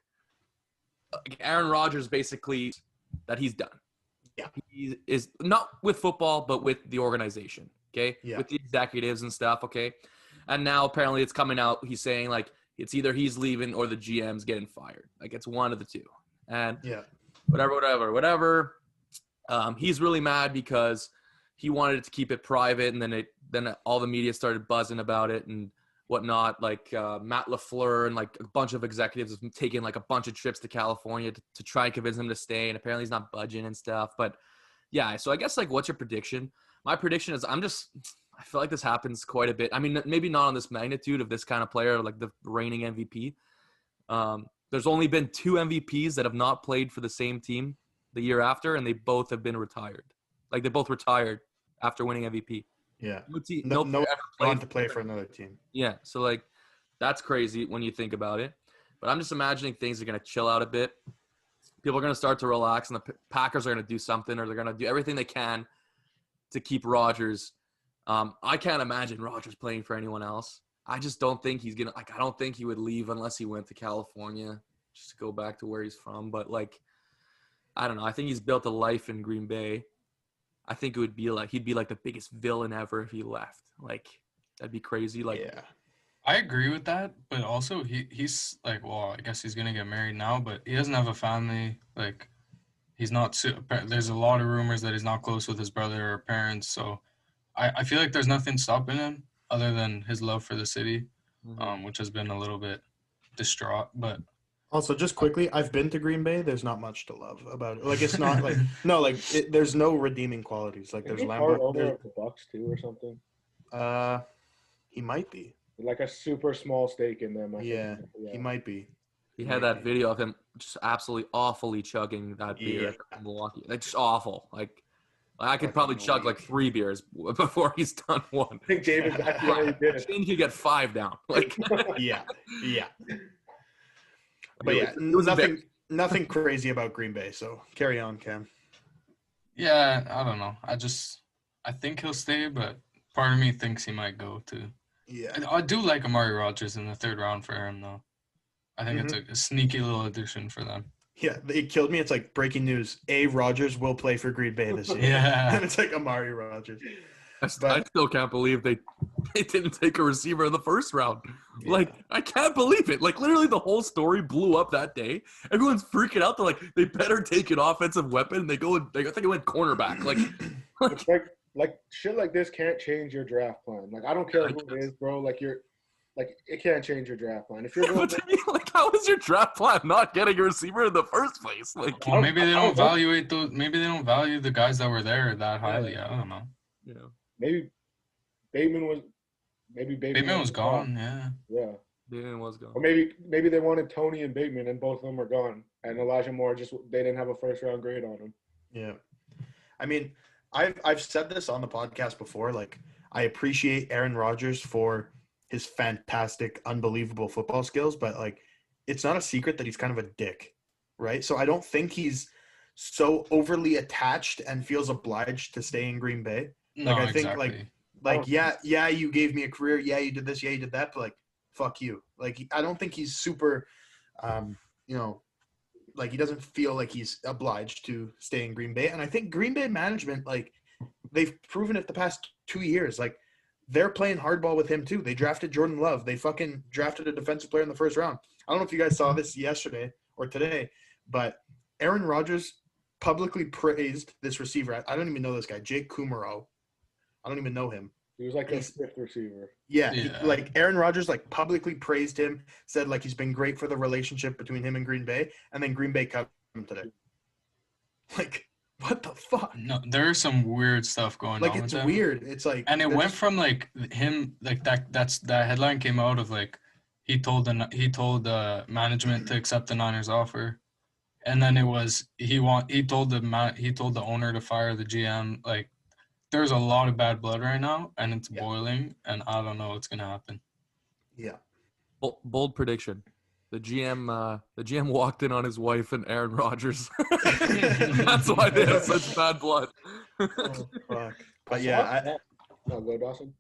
Aaron Rodgers basically that he's done. Yeah. He is not with football, but with the organization, okay? Yeah. With the executives and stuff, okay? And now apparently it's coming out, he's saying like it's either he's leaving or the GM's getting fired. Like it's one of the two. And whatever. He's really mad because he wanted to keep it private, and then all the media started buzzing about it and whatnot. Like Matt LaFleur and like a bunch of executives have taken like a bunch of trips to California to try and convince him to stay, and apparently he's not budging and stuff. But yeah, so I guess like what's your prediction? My prediction is I feel like this happens quite a bit. I mean, maybe not on this magnitude of this kind of player, like the reigning MVP. There's only been 2 MVPs that have not played for the same team the year after, and they both have been retired. Like they both retired after winning MVP. Yeah. No No ever playing to play for another team. Yeah, so like that's crazy when you think about it. But I'm just imagining things are going to chill out a bit. People are going to start to relax, and the Packers are going to do something, or they're going to do everything they can to keep Rodgers. I can't imagine Rodgers playing for anyone else. I just don't think he's gonna. Like, I don't think he would leave unless he went to California just to go back to where he's from. But like, I don't know. I think he's built a life in Green Bay. I think it would be like he'd be like the biggest villain ever if he left. Like that'd be crazy. Like, yeah. I agree with that, but also he's like, well, I guess he's gonna get married now, but he doesn't have a family. Like, he's not. There's a lot of rumors that he's not close with his brother or parents. So, I feel like there's nothing stopping him other than his love for the city, which has been a little bit distraught. But also, just quickly, I've been to Green Bay. There's not much to love about it. Like, it's not like there's no redeeming qualities. Like, there's Part owner Lambert. of the Bucks too, or something. He might be. Like a super small stake in them. I Yeah, think. he might be. he had that video of him just absolutely awfully chugging that beer in Milwaukee. Like just awful. Like I could probably chug like 3 beers before he's done one. I think David's actually already did it. Shane could get 5 down. Like Yeah. But it yeah, was nothing crazy about Green Bay. So carry on, Cam. yeah, I don't know. I think he'll stay, but part of me thinks he might go too. Yeah. I do like Amari Rodgers in the 3rd round for him, though. I think it's a sneaky little addition for them. Yeah, it killed me. It's like breaking news. Rodgers will play for Green Bay this year. Yeah. And it's like Amari Rodgers. I still can't believe they didn't take a receiver in the 1st round. Yeah. Like, I can't believe it. Like, literally the whole story blew up that day. Everyone's freaking out. They're like, they better take an offensive weapon. They think it went cornerback. Like, It's like shit like this can't change your draft plan. Like I don't care who it is, bro. Like it can't change your draft plan. If you're going but to me, like, how is your draft plan not getting a receiver in the first place? Like, Well, maybe they don't value the guys that were there that highly. I don't know. you know, maybe Bateman was Bateman was gone. Yeah. Yeah. Bateman was gone. Or maybe they wanted Tony and Bateman, and both of them were gone. And Elijah Moore they didn't have a first round grade on him. Yeah, I mean, I've said this on the podcast before. Like, I appreciate Aaron Rodgers for his fantastic, unbelievable football skills, but like, it's not a secret that he's kind of a dick, right? So I don't think he's so overly attached and feels obliged to stay in Green Bay. No, I think exactly. yeah, you gave me a career, yeah, you did this, yeah, you did that, but like, fuck you. Like, I don't think he's super, like, he doesn't feel like he's obliged to stay in Green Bay. And I think Green Bay management, like, they've proven it the past 2 years. Like, they're playing hardball with him too. They drafted Jordan Love. They fucking drafted a defensive player in the first round. I don't know if you guys saw this yesterday or today, but Aaron Rodgers publicly praised this receiver. I don't even know this guy, Jake Kumaro. I don't even know him. He was like a fifth receiver. Yeah. Like, Aaron Rodgers, like, publicly praised him, said, like, he's been great for the relationship between him and Green Bay, and then Green Bay cut him today. Like, what the fuck? No, there's some weird stuff going Like, on it's with him. weird. It's like, And it went from like him, like that headline came out of like he told the management to accept the Niners offer, and then it was he told the owner to fire the GM. Like, there's a lot of bad blood right now, and it's boiling, and I don't know what's gonna happen. Yeah. Bold prediction. The GM walked in on his wife and Aaron Rodgers. That's why they have such bad blood. Oh, fuck. But yeah, No, go Dawson.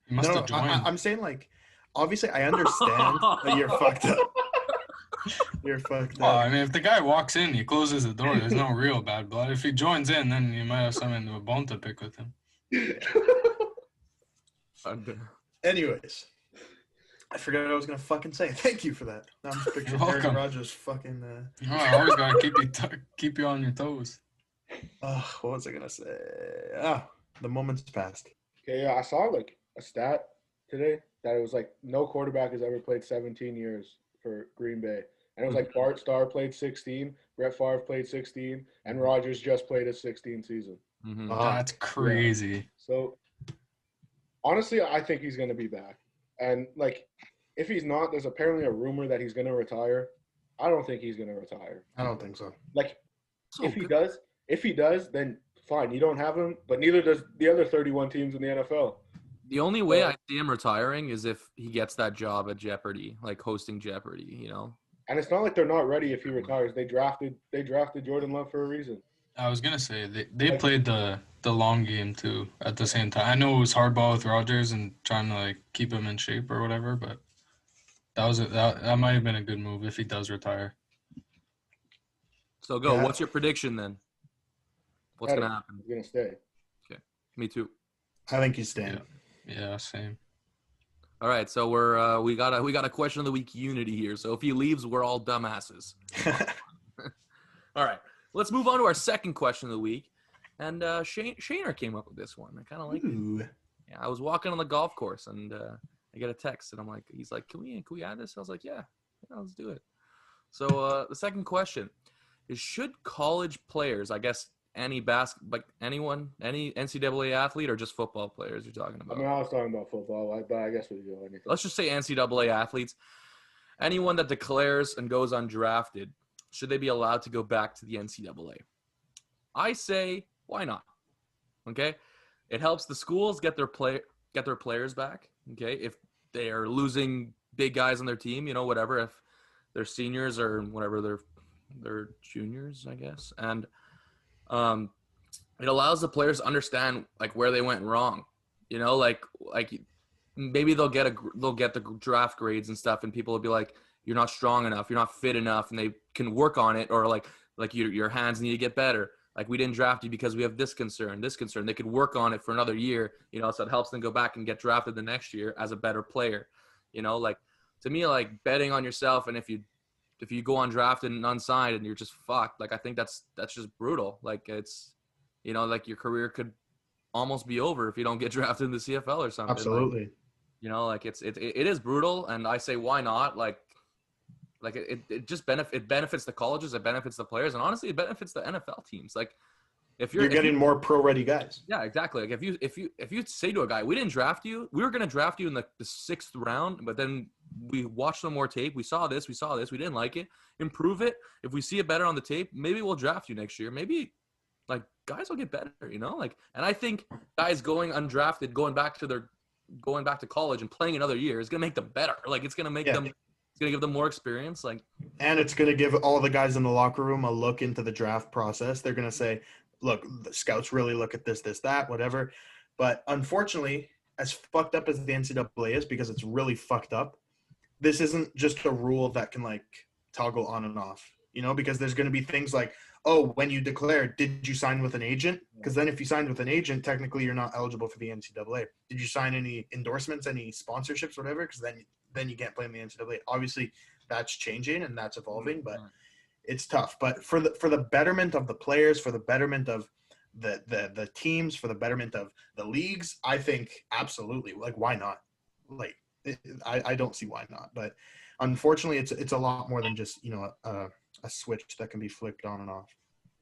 He must have joined. I'm saying, like, obviously I understand that you're fucked up. You're fucked Well, up. I mean, if the guy walks in, he closes the door. There's no real bad blood. If he joins in, then you might have something to a bone to pick with him. Anyways, I forgot what I was gonna fucking say. Thank you for that. Now I'm just picturing You're Aaron welcome. Rodgers fucking. Oh, I always gotta keep you on your toes. What was I gonna say? Oh, the moment's passed. Okay, yeah, I saw like a stat today that it was like no quarterback has ever played 17 years for Green Bay. And it was like Bart Starr played 16, Brett Favre played 16, and Rodgers just played his 16th season. Mm-hmm. That's crazy. Yeah. So, honestly, I think he's going to be back. And, like, if he's not, there's apparently a rumor that he's going to retire. I don't think he's going to retire. I don't think so. Like, So if he does, then fine, you don't have him, but neither does the other 31 teams in the NFL. the only way I see him retiring is if he gets that job at Jeopardy, like hosting Jeopardy, you know? And it's not like they're not ready if he retires. They drafted Jordan Love for a reason. I was gonna say they played the long game too at the same time. I know it was hardball with Rodgers and trying to like keep him in shape or whatever, but that might have been a good move if he does retire. So go. Yeah. What's your prediction then? What's gonna happen? He's gonna stay. Me too. I think he's staying. Yeah, same. All right, so we're we got a question of the week unity here. So if he leaves, we're all dumbasses. All right, let's move on to our second question of the week. And Shaner came up with this one. I kind of like it. Ooh. Yeah, I was walking on the golf course and I get a text and he's like, can we add this? I was like, yeah, let's do it. So the second question is, should college players, I guess any NCAA athlete or just football players you're talking I about? mean, I was talking about football, but I guess we do anything. Let's just say NCAA athletes. Anyone that declares and goes undrafted, should they be allowed to go back to the NCAA? I say, why not? Okay, it helps the schools get their players back. Okay, if they are losing big guys on their team, whatever. If they're seniors or whatever, they're juniors, I guess, and it allows the players to understand like where they went wrong. Like maybe they'll get the draft grades and stuff, and people will be like, you're not strong enough, you're not fit enough, and they can work on it, or like your hands need to get better. Like, we didn't draft you because we have this concern. They could work on it for another year, so it helps them go back and get drafted the next year as a better player. Like, to me, like, betting on yourself, and if you go undrafted and unsigned and you're just fucked, like, I think that's just brutal. Like, it's, like your career could almost be over if you don't get drafted in the CFL or something. Absolutely. Like, it is brutal, and I say, why not? Like it just benefits the colleges, it benefits the players, and honestly, it benefits the NFL teams. Like, if you're getting more pro-ready guys. Yeah, exactly. Like, if you say to a guy, we didn't draft you, we were going to draft you in the 6th round, but then we watched some more tape. We saw this. We didn't like it. Improve it. If we see it better on the tape, maybe we'll draft you next year. Maybe like guys will get better, you know? Like, and I think guys going undrafted, going back to college and playing another year is gonna make them better. Like, it's gonna make them. It's gonna give them more experience. Like, and it's gonna give all the guys in the locker room a look into the draft process. They're gonna say, "Look, the scouts really look at this, that, whatever." But unfortunately, as fucked up as the NCAA is, because it's really fucked up, this isn't just a rule that can like toggle on and off, you know, because there's going to be things like, oh, when you declare, did you sign with an agent? Because then if you signed with an agent, technically you're not eligible for the NCAA. Did you sign any endorsements, any sponsorships, whatever? Because then you can't play in the NCAA. Obviously, that's changing and that's evolving, but it's tough. But for the betterment of the players, for the betterment of the teams, for the betterment of the leagues, I think absolutely. Like, why not? Like, I don't see why not. But unfortunately, it's a lot more than just, you know, a switch that can be flipped on and off.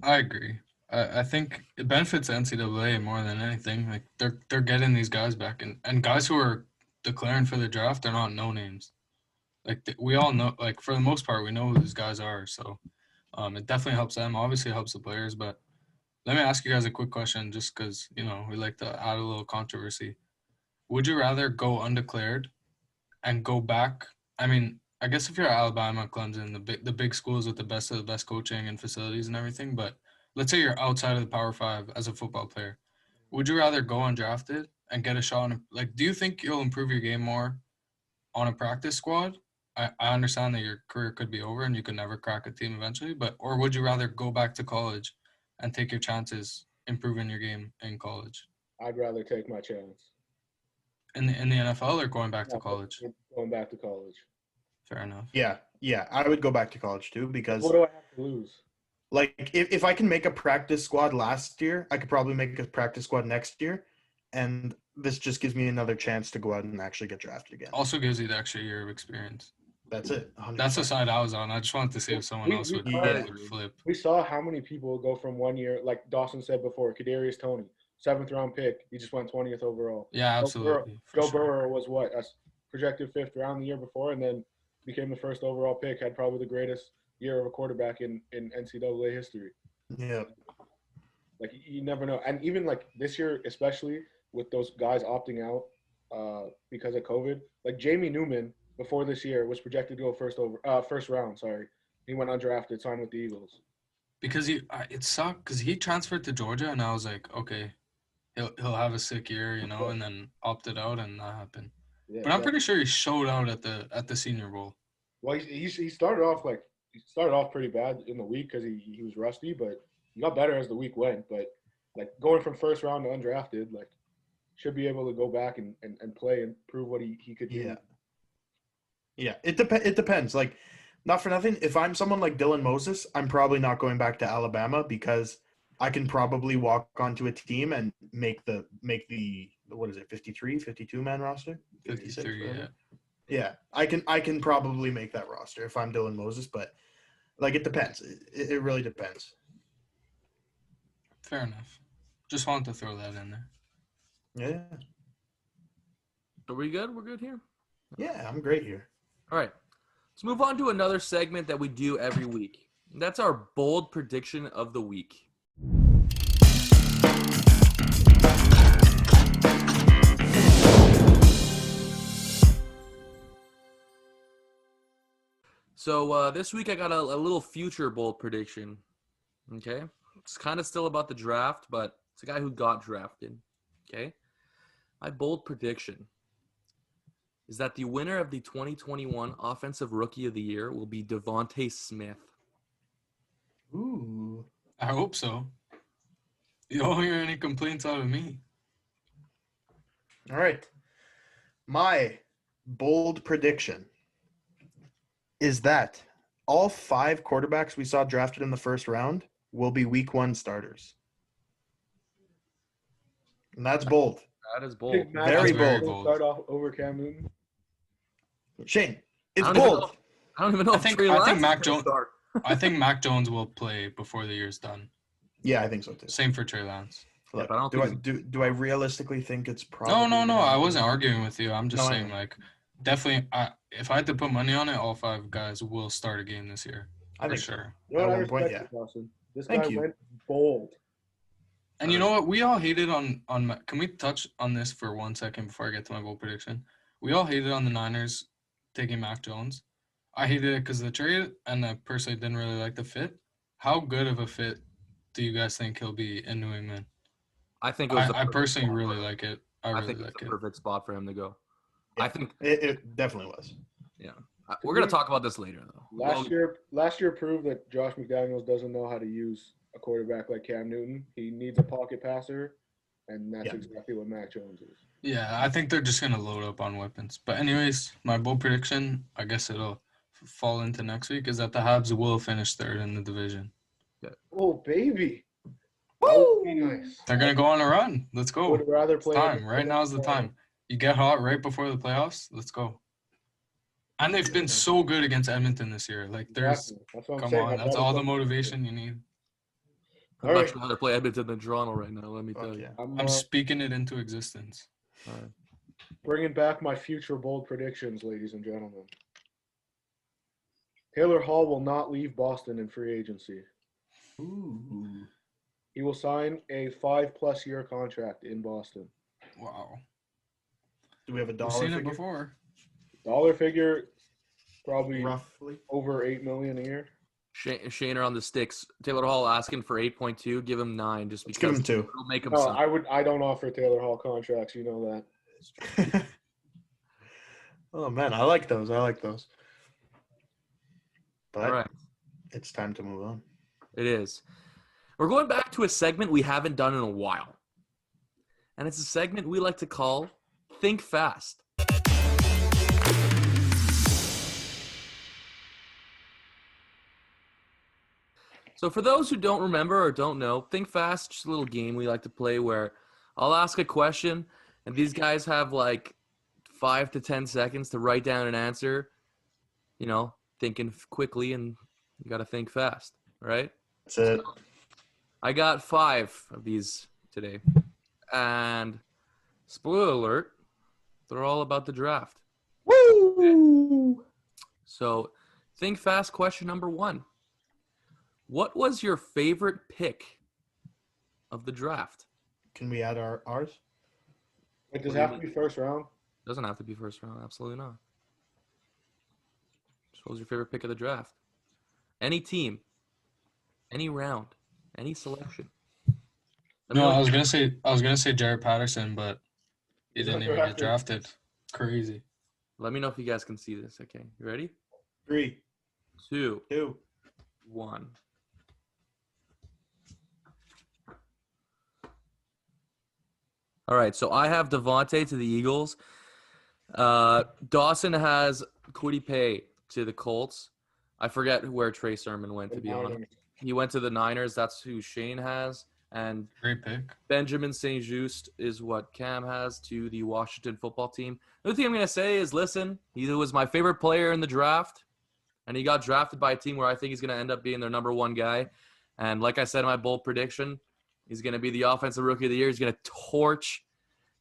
I agree. I think it benefits NCAA more than anything. Like, they're getting these guys back, and guys who are declaring for the draft, they're not no names. Like, we all know, like, for the most part, we know who these guys are. So it definitely helps them. Obviously, it helps the players. But let me ask you guys a quick question, just because, you know, we like to add a little controversy. Would you rather go undeclared and go back? I mean, I guess if you're Alabama, Clemson, the big schools with the best of the best coaching and facilities and everything, but let's say you're outside of the Power 5 as a football player. Would you rather go undrafted and get a shot on do you think you'll improve your game more on a practice squad? I understand that your career could be over and you could never crack a team eventually, or would you rather go back to college and take your chances improving your game in college? I'd rather take my chance. In the NFL or going back to college? Going back to college. Fair enough. Yeah, I would go back to college too, because What do I have to lose? like if I can make a practice squad last year, I could probably make a practice squad next year, and this just gives me another chance to go out and actually get drafted again. Also gives you the extra year of experience. That's it. 100%. That's the side I was on. I just wanted to see if someone else would flip. We saw how many people go from 1 year, like Dawson said before, Kadarius Toney, 7th round pick. He just went 20th overall. Yeah, absolutely. Joe Burrow was what? A projected 5th round the year before, and then became the 1st overall pick, had probably the greatest year of a quarterback in NCAA history. Yeah. Like, you never know. And even like this year, especially with those guys opting out because of COVID, like Jamie Newman before this year was projected to go first round. He went undrafted, signed with the Eagles. Because it sucked because he transferred to Georgia, and I was like, okay, he'll have a sick year, you know, and then opted out, and that happened. Yeah, but I'm pretty sure he showed out at the Senior Bowl. Well, he started off pretty bad in the week because he was rusty, but he got better as the week went. But like going from first round to undrafted, like should be able to go back and play and prove what he could do. Yeah. It depends. Like, not for nothing, if I'm someone like Dylan Moses, I'm probably not going back to Alabama because I can probably walk onto a team and make the what is it, 53, 52 man roster? 53, yeah. Yeah, I can probably make that roster if I'm Dylan Moses, but like it depends. It really depends. Fair enough. Just wanted to throw that in there. Yeah. Are we good? We're good here? Yeah, I'm great here. All right. Let's move on to another segment that we do every week. That's our bold prediction of the week. So this week I got a little future bold prediction. Okay? It's kind of still about the draft, but it's a guy who got drafted. Okay? My bold prediction is that the winner of the 2021 Offensive Rookie of the Year will be Devontae Smith. Ooh. I hope so. You don't hear any complaints out of me. All right. My bold prediction is that all 5 quarterbacks we saw drafted in the first round will be week 1 starters. And that's bold. That is bold. Very bold. Start off over Cam Newton. Shane, it's bold. I don't even know. I think Mac Jones. I think Mac Jones will play before the year's done. Yeah, I think so too. Same for Trey Lance. Look, do I realistically think it's probably? No. I wasn't arguing with you. I'm just saying, like, definitely, if I had to put money on it, all 5 guys will start a game this year. I For think so. sure. You know At what? I one point, respect you, Dawson. This Thank guy you. went bold. And you know what? We all hated on can we touch on this for 1 second before I get to my bold prediction? We all hated on the Niners taking Mac Jones. I hated it because of the trade, and I personally didn't really like the fit. How good of a fit do you guys think he'll be in New England? I think it was. I personally really like it. I I really think it's like the it. perfect spot for him to go. Yeah, I think it definitely was. we're gonna talk about this later, though. Last year proved that Josh McDaniels doesn't know how to use a quarterback like Cam Newton. He needs a pocket passer, and that's exactly what Mac Jones is. Yeah, I think they're just gonna load up on weapons. But anyways, my bold prediction, I guess it'll fall into next week, is that the Habs will finish third in the division. Oh baby, that would be nice. They're gonna go on a run. Let's I go. would rather It's play. time. Right now is the time. You get hot right before the playoffs. Let's go. And they've been so good against Edmonton this year. Like, there's, Exactly. That's what I'm come saying. on, that's all the motivation you need. I'd All much right. rather play Edmonton than Toronto right now. Let me tell Fuck you. yeah. I'm speaking it into existence. All right. Bringing back my future bold predictions, ladies and gentlemen. Taylor Hall will not leave Boston in free agency. Ooh. He will sign a 5+ year contract in Boston. Wow. Do we have a We've dollar seen figure? it before. Dollar figure, probably Roughly. over $8 million a year. Shaner on the sticks. Taylor Hall asking for 8.2. Give him 9 just Let's because give him 2. it'll make him No, sign. I don't offer Taylor Hall contracts. You know that. Oh man, I like those. But All right. it's time to move on. It is. We're going back to a segment we haven't done in a while. And it's a segment we like to call Think Fast. So for those who don't remember or don't know, Think Fast, just a little game we like to play where I'll ask a question and these guys have like 5 to 10 seconds to write down an answer, you know, thinking quickly, and you got to think fast, right? That's it. I got 5 of these today. And spoiler alert, they're all about the draft. Woo! So think fast, question number 1. What was your favorite pick of the draft? Can we add ours? It does it have to be first round. Doesn't have to be first round. Absolutely not. So what was your favorite pick of the draft? Any team, any round, any selection. No, I was gonna say Jared Patterson, but he didn't even get drafted. Crazy. Let me know if you guys can see this. Okay, you ready? 3, 2, 2. 1. All right, so I have Devontae to the Eagles. Dawson has Kwity Paye to the Colts. I forget where Trey Sermon went, to be honest. He went to the Niners. That's who Shane has. And Great pick. Benjamin St-Juste is what Cam has to the Washington football team. The other thing I'm going to say is, listen, he was my favorite player in the draft, and he got drafted by a team where I think he's going to end up being their number 1 guy. And like I said in my bold prediction, he's going to be the offensive rookie of the year. He's going to torch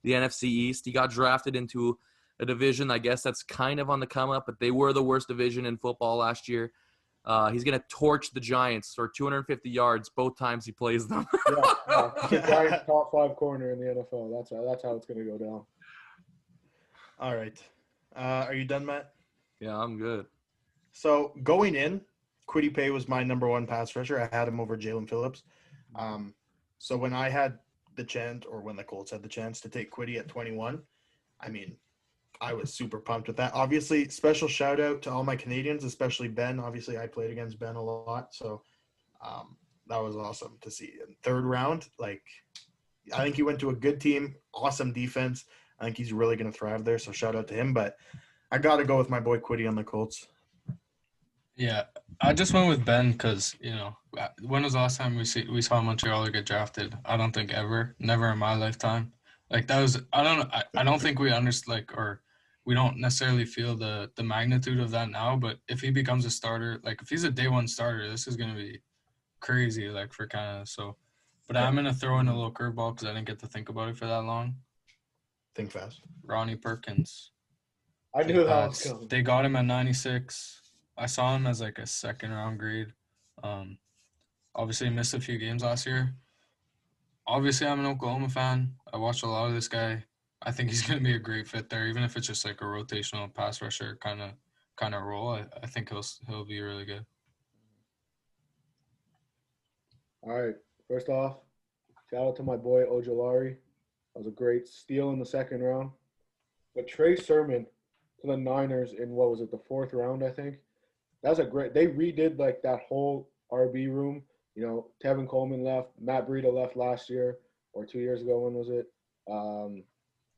the NFC East. He got drafted into a division, I guess, that's kind of on the come up, but they were the worst division in football last year. He's going to torch the Giants for 250 yards both times he plays them. Giants top 5 corner in the NFL. That's how it's going to go down. All right. Are you done, Matt? Yeah, I'm good. So going in, Kwity Paye was my number 1 pass rusher. I had him over Jalen Phillips. So when I had the chance, or when the Colts had the chance to take Kwity at 21, I mean, I was super pumped with that. Obviously, special shout out to all my Canadians, especially Ben. Obviously, I played against Ben a lot, so that was awesome to see. In 3rd round, like, I think he went to a good team, awesome defense. I think he's really going to thrive there, so shout out to him. But I got to go with my boy Kwity on the Colts. Yeah, I just went with Ben because, when was the last time we saw Montreal get drafted? I don't think ever. Never in my lifetime. Like, that was – I don't think we understand, or we don't necessarily feel the magnitude of that now. But if he becomes a starter, like, if he's a day 1 starter, this is going to be crazy, like, for Canada. So, but I'm going to throw in a little curveball because I didn't get to think about it for that long. Think fast. Ronnie Perkins. I knew that was coming. They got him at 96. I saw him as like a second-round grade. Obviously, missed a few games last year. Obviously, I'm an Oklahoma fan. I watched a lot of this guy. I think he's going to be a great fit there, even if it's just like a rotational pass rusher kind of role. I think he'll be really good. All right. First off, shout out to my boy Ojolari. That was a great steal in the second round. But Trey Sermon to the Niners in, what was it, the fourth round, I think? That was a great – they redid, like, that whole RB room. You know, Tevin Coleman left. Matt Breida left last year or 2 years ago. When was it?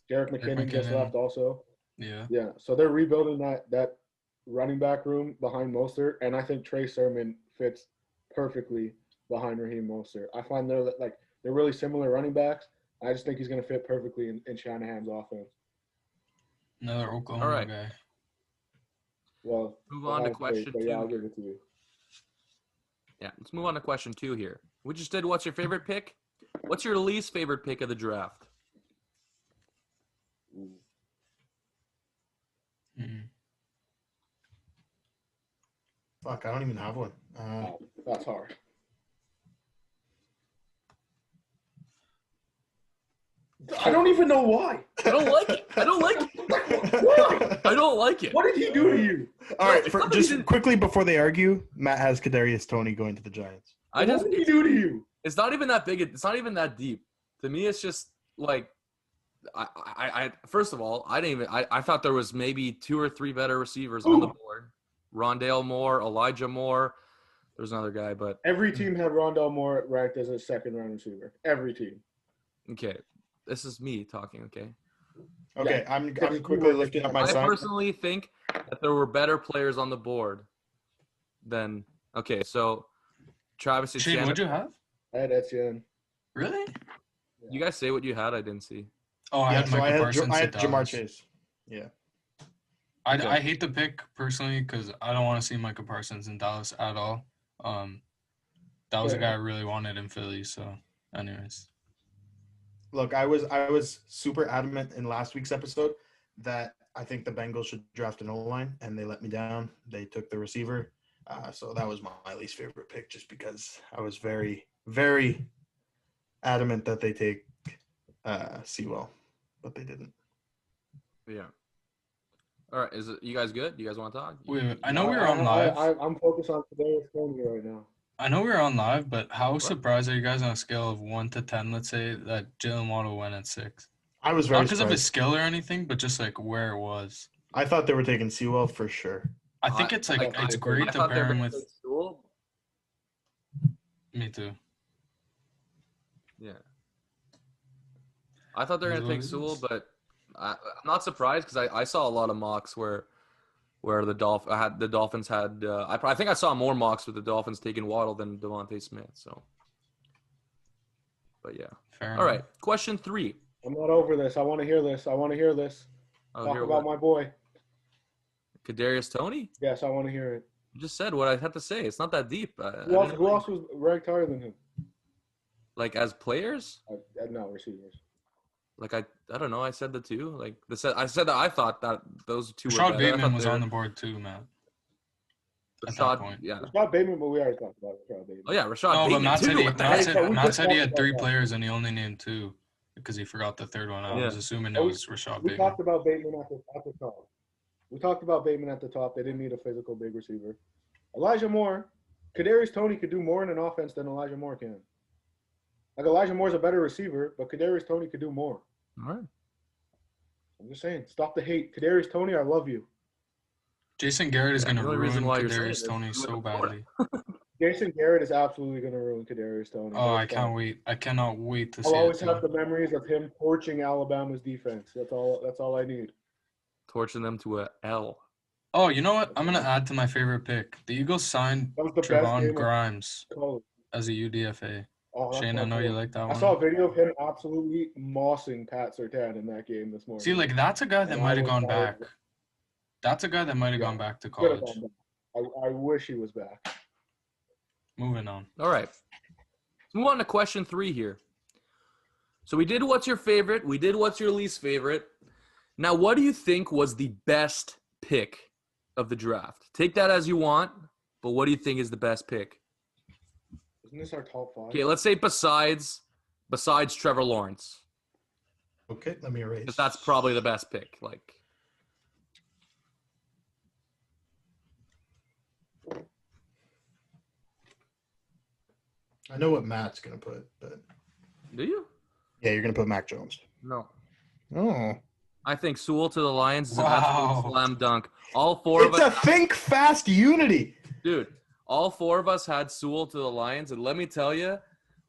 Jerick McKinnon just left also. Yeah. Yeah. So they're rebuilding that running back room behind Mostert, and I think Trey Sermon fits perfectly behind Raheem Mostert. I find they're really similar running backs. I just think he's going to fit perfectly in Shanahan's offense. Another Oklahoma guy. Well, move on to question 2. Yeah, I'll give it to you. Yeah, let's move on to question 2 here. We just did what's your favorite pick? What's your least favorite pick of the draft? Fuck, I don't even have one. That's hard. I don't even know why. I don't like it. I don't like it. Why? I don't like it. What did he do to you? All right, just quickly before they argue, Matt has Kadarius Toney going to the Giants. What did he do to you? It's not even that big. It's not even that deep. To me, it's just like, I first of all, I thought there was maybe 2 or 3 better receivers on the board. Rondale Moore, Elijah Moore. There's another guy, but Every team had Rondale Moore ranked as a second-round receiver. Every team. okay. This is me talking, okay? Okay, I'm quickly lifting up my I sign. personally think that there were better players on the board than – okay, so Travis Shane, Etienne. what'd you have? I had Etienne. Really? You guys say what you had. I didn't see. Oh, I had Michael Parsons. I had to Jamar Dallas. Chase. Yeah. I hate the pick personally because I don't want to see Michael Parsons in Dallas at all. That was a guy I really wanted in Philly. So, anyways. Look, I was super adamant in last week's episode that I think the Bengals should draft an O-line, and they let me down. They took the receiver. So that was my least favorite pick just because I was very, very adamant that they take Sewell, but they didn't. Yeah. All right. Is it you guys good? You guys want to talk? Wait, I know we were on live. I'm focused on Kadarius Toney right now. I know we were on live, but how surprised are you guys on a scale of 1 to 10, let's say, that Jalen Waddle went at 6? I was very Not because of his surprised. skill or anything, but just like where it was. I thought they were taking Sewell for sure. I think it's like it's great to pair him with. Me too. Yeah. I thought they were going to take Sewell, but I'm not surprised because I saw a lot of mocks where the Dolphins had I think I saw more mocks with the Dolphins taking Waddle than Devontae Smith. So, but yeah. Fair All right. Question 3. I'm not over this. I want to hear this. Talk about my boy. Kadarius Toney? Yes, I want to hear it. You just said what I had to say. It's not that deep. Who else was ranked higher than him? Like as players? No, receivers. Like I don't know. I said the 2. Like I said that I thought that those 2 were Rashad better. Bateman was on the board too, man. At that point. Yeah. Rashad Bateman, but we already talked about Rashad Bateman. Oh yeah, Rashad No, Bateman but too. Matt said he had 3 players and he only named 2 because he forgot the third one. I was assuming it was Rashad We Bateman. talked about Bateman at the top. We talked about Bateman at the top. They didn't need a physical big receiver. Elijah Moore, Kadarius Toney could do more in an offense than Elijah Moore can. Like Elijah Moore's a better receiver, but Kadarius Toney could do more. All right. I'm just saying, stop the hate. Kadarius Toney, I love you. Jason Garrett is going to the only ruin reason why you're saying Kadarius this Toney is so with the badly. Jason Garrett is absolutely going to ruin Kadarius Toney. Oh, I can't wait. I cannot wait to see I'll it. always Too. have the memories of him torching Alabama's defense. That's all I need. Torching them to a L. Oh, you know what? I'm going to add to my favorite pick. The Eagles signed That was the best Trevon game Grimes of college. as a UDFA. Oh, that's Shane, I know you like that I one. saw a video of him absolutely mossing Pat Surtain in that game this morning. See, like, that's a guy that And might I have was gone tired. back. That's a guy that might have gone back to Could have college. gone back. I wish he was back. Moving on. All right. Let's move on to question 3 here. So we did what's your favorite. We did what's your least favorite. Now, what do you think was the best pick of the draft? Take that as you want, but what do you think is the best pick? Isn't this our top 5? Okay, let's say besides Trevor Lawrence. Okay, let me erase. 'Cause that's probably the best pick. Like, I know what Matt's gonna put, but do you? yeah, you're gonna put Mac Jones. No. Oh, I think Sewell to the Lions is an Wow. absolute slam dunk. All four of it's us, a think fast unity. dude. All four of us had Sewell to the Lions, and let me tell you,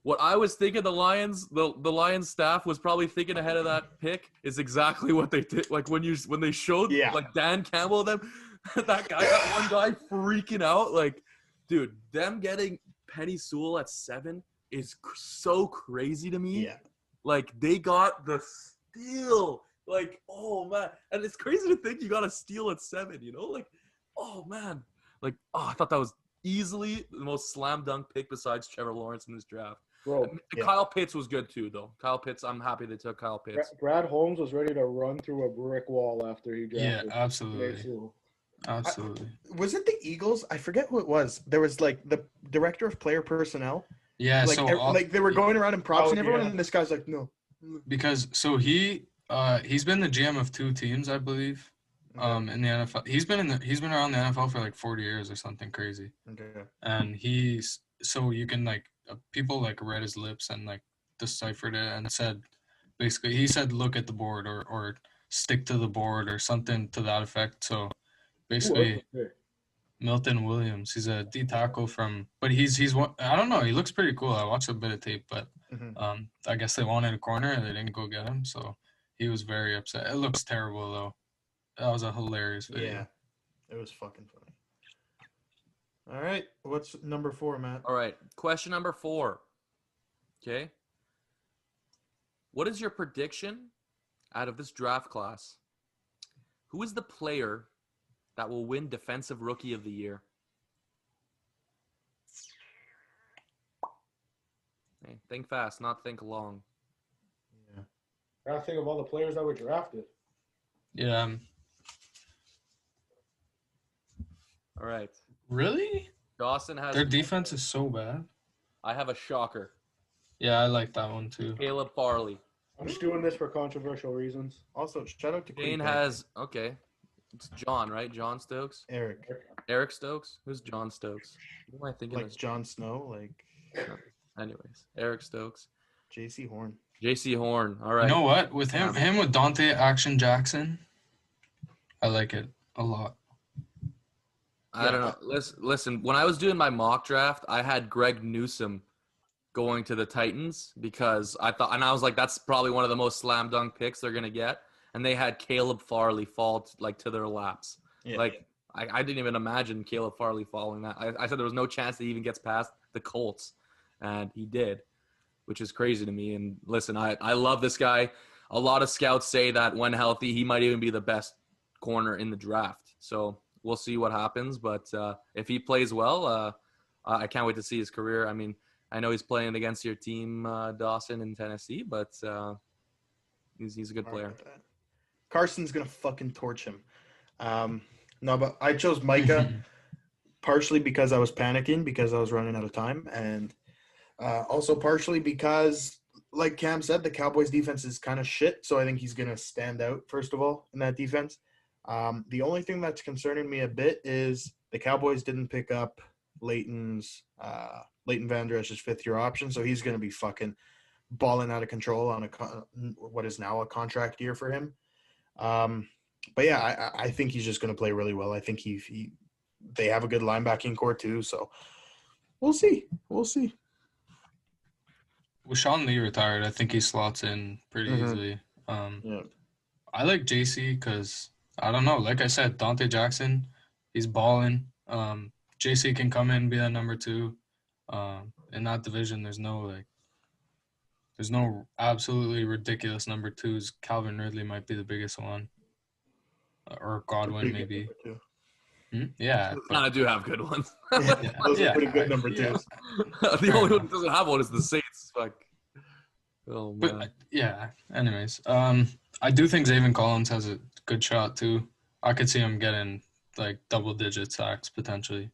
what I was thinking the Lions staff was probably thinking ahead of that pick is exactly what they did. Like when they showed like Dan Campbell them, that one guy freaking out. Like, dude, them getting Penny Sewell at 7 is so crazy to me. Yeah, Like they got the steal. Like, oh man, and it's crazy to think you got a steal at 7. You know, like, oh man, like, I thought that was easily the most slam dunk pick besides Trevor Lawrence in this draft. Bro, Kyle Pitts was good too, though. Kyle Pitts, I'm happy they took Kyle Pitts. Brad Holmes was ready to run through a brick wall after he Yeah, drafted. absolutely. Absolutely. was it the Eagles? I forget who it was. There was like the director of player personnel. Yeah, Like, so like they were going around and props Oh, and everyone, yeah. and this guy's like, no. because so he's been the GM of 2 teams, I believe. In the NFL. He's been around the NFL for like 40 years or something crazy. Okay. And so you can like people like read his lips and like deciphered it and said basically he said look at the board or stick to the board or something to that effect. So basically Milton Williams, he's a D tackle but he's one, I don't know, he looks pretty cool. I watched a bit of tape, but I guess they wanted a corner and they didn't go get him, so he was very upset. It looks terrible though. That was a hilarious video. Yeah, it was fucking funny. All right, what's number 4, Matt? All right, question number 4. Okay. What is your prediction out of this draft class? Who is the player that will win Defensive Rookie of the Year? Hey, think fast, not think long. Yeah. I gotta think of all the players that were drafted. Yeah. All right. Really? Dawson has. Their defense is so bad. I have a shocker. Yeah, I like that one too. Caleb Farley. I'm just doing this for controversial reasons. Also, shout out to Dane has. Okay. It's John, right? John Stokes? Eric, Eric Stokes? Who's John Stokes? Who am I thinking like of? Jon Snow, like Anyways, Eric Stokes. J.C. Horn. J.C. Horn. All right. You know what? With him with Dante Action Jackson, I like it a lot. I don't know. Listen, when I was doing my mock draft, I had Greg Newsome going to the Titans because I thought, and I was like, that's probably one of the most slam dunk picks they're going to get. And they had Caleb Farley fall to their laps. Yeah. Like, I didn't even imagine Caleb Farley following that. I said there was no chance that he even gets past the Colts. And he did, which is crazy to me. And listen, I love this guy. A lot of scouts say that when healthy, he might even be the best corner in the draft. So we'll see what happens. But if he plays well, I can't wait to see his career. I mean, I know he's playing against your team, Dawson, in Tennessee, but he's a good player. Carson's going to fucking torch him. No, but I chose Micah partially because I was panicking because I was running out of time. And also partially because, like Cam said, the Cowboys defense is kind of shit. So I think he's going to stand out, first of all, in that defense. The only thing that's concerning me a bit is the Cowboys didn't pick up Leighton Van Der Esch's 5th-year option. So he's going to be fucking balling out of control on what is now a contract year for him. But yeah, I think he's just going to play really well. I think they have a good linebacking core too. So we'll see. With Sean Lee retired, I think he slots in pretty easily. Yeah. I like JC because, I don't know, like I said, Dante Jackson, he's balling. JC can come in and be that number 2. In that division, there's no absolutely ridiculous number 2s. Calvin Ridley might be the biggest one. Or Godwin, maybe. Yeah. I do have good ones. Those are pretty good number 2s. The only one that doesn't have one is the Saints. Like, oh man. But anyways, I do think Zaven Collins has a good shot too. I could see him getting like double-digit sacks potentially.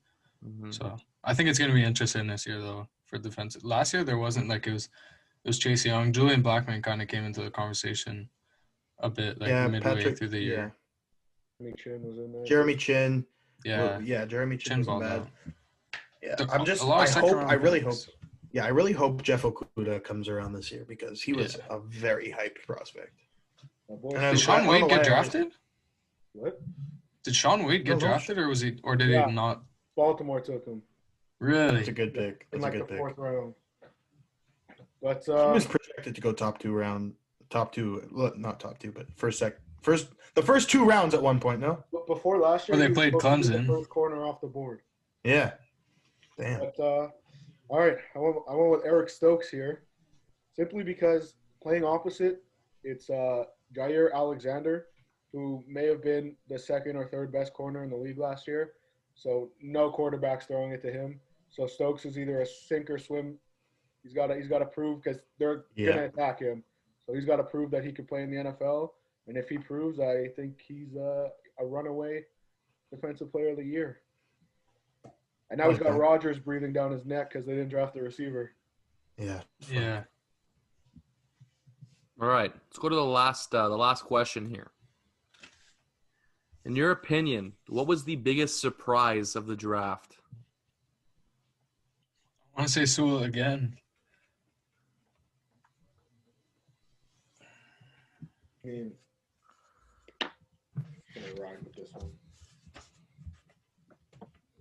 Mm-hmm. So I think it's going to be interesting this year though for defense. Last year there wasn't like it was Chase Young. Julian Blackman kind of came into the conversation a bit like midway through the year. Jeremy Chin was in there. Jeremy Chin. Yeah. Yeah, Jeremy Chin wasn't bad. Out. Yeah, I really hope Jeff Okuda comes around this year because he was a very hyped prospect. Did Sean Wade get drafted? What? Did Sean Wade get drafted, or did he not? Baltimore took him. Really? It's a good pick. In like the fourth round. But he was projected to go top two, not top two, but the first 2 rounds at one point. No. But before last year, they played Clemson. The first corner off the board. Yeah. Damn. But all right, I went with Eric Stokes here, simply because playing opposite, it's Jair Alexander, who may have been the second or third best corner in the league last year. So no quarterbacks throwing it to him. So Stokes is either a sink or swim. He's got to prove, because they're gonna attack him. So he's got to prove that he can play in the NFL. And if he proves, I think he's a runaway defensive player of the year. And now he's got Rodgers breathing down his neck because they didn't draft the receiver. Yeah. Yeah. All right, let's go to the last question here. In your opinion, what was the biggest surprise of the draft? I want to say Sewell again. I mean, I'm gonna ride with this one.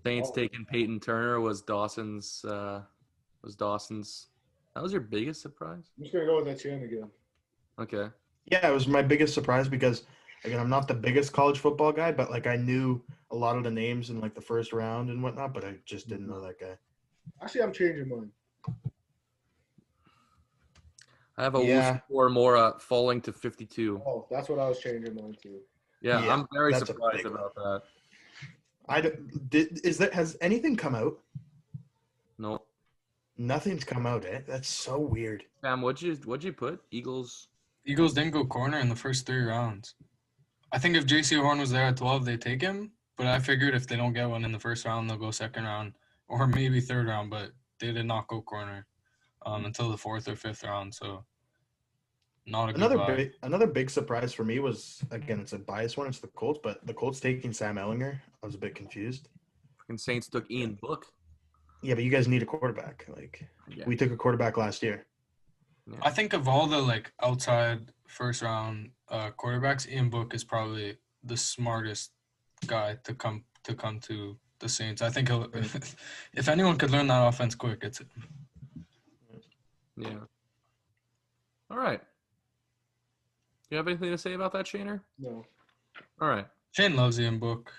Saints taking Peyton Turner was Dawson's. That was your biggest surprise? I'm just gonna go with Etienne again. Okay. Yeah, it was my biggest surprise because, again, I'm not the biggest college football guy, but like I knew a lot of the names in like the first round and whatnot, but I just didn't know that guy. Actually, I'm changing mine. I have a or more falling to 52. Oh, that's what I was changing mine to. Yeah, I'm very surprised about that. Has anything come out? No. Nothing's come out, eh? That's so weird. Sam, what'd you put? Eagles didn't go corner in the first 3 rounds. I think if JC Horn was there at 12, they take him. But I figured if they don't get one in the first round, they'll go second round or maybe third round. But they did not go corner until the 4th or 5th round. So not a good buy. Another big surprise for me was, again, it's a biased one. It's the Colts, but the Colts taking Sam Ellinger, I was a bit confused. Freaking Saints took Ian Book. Yeah, but you guys need a quarterback. We took a quarterback last year. Yeah. I think of all the outside first round quarterbacks, Ian Book is probably the smartest guy to come to the Saints. I think he'll, if anyone could learn that offense quick, it's him. Yeah. All right. You have anything to say about that, Shaner? No. All right. Shane loves Ian Book.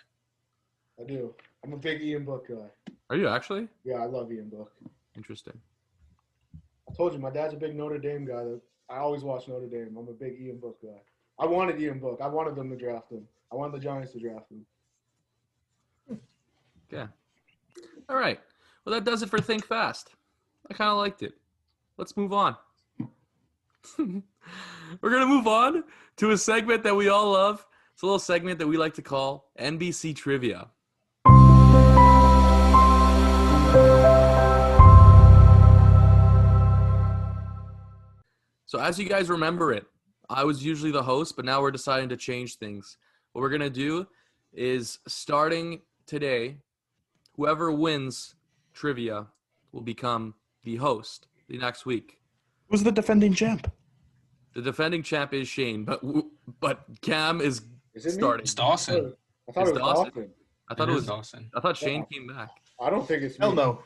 I do. I'm a big Ian Book guy. Are you actually? Yeah, I love Ian Book. Interesting. I told you, my dad's a big Notre Dame guy. I always watch Notre Dame. I'm a big Ian Book guy. I wanted Ian Book. I wanted them to draft him. I wanted the Giants to draft him. Okay. All right. Well, that does it for Think Fast. I kind of liked it. Let's move on. We're going to move on to a segment that we all love. It's a little segment that we like to call NBC Trivia. So as you guys remember it, I was usually the host, but now we're deciding to change things. What we're going to do is, starting today, whoever wins trivia will become the host the next week. Who's the defending champ? The defending champ is Shane, but Cam is starting. It's Dawson. I thought it was Dawson. I thought it was Dawson. I thought Shane came back. I don't think it's me. Hell no.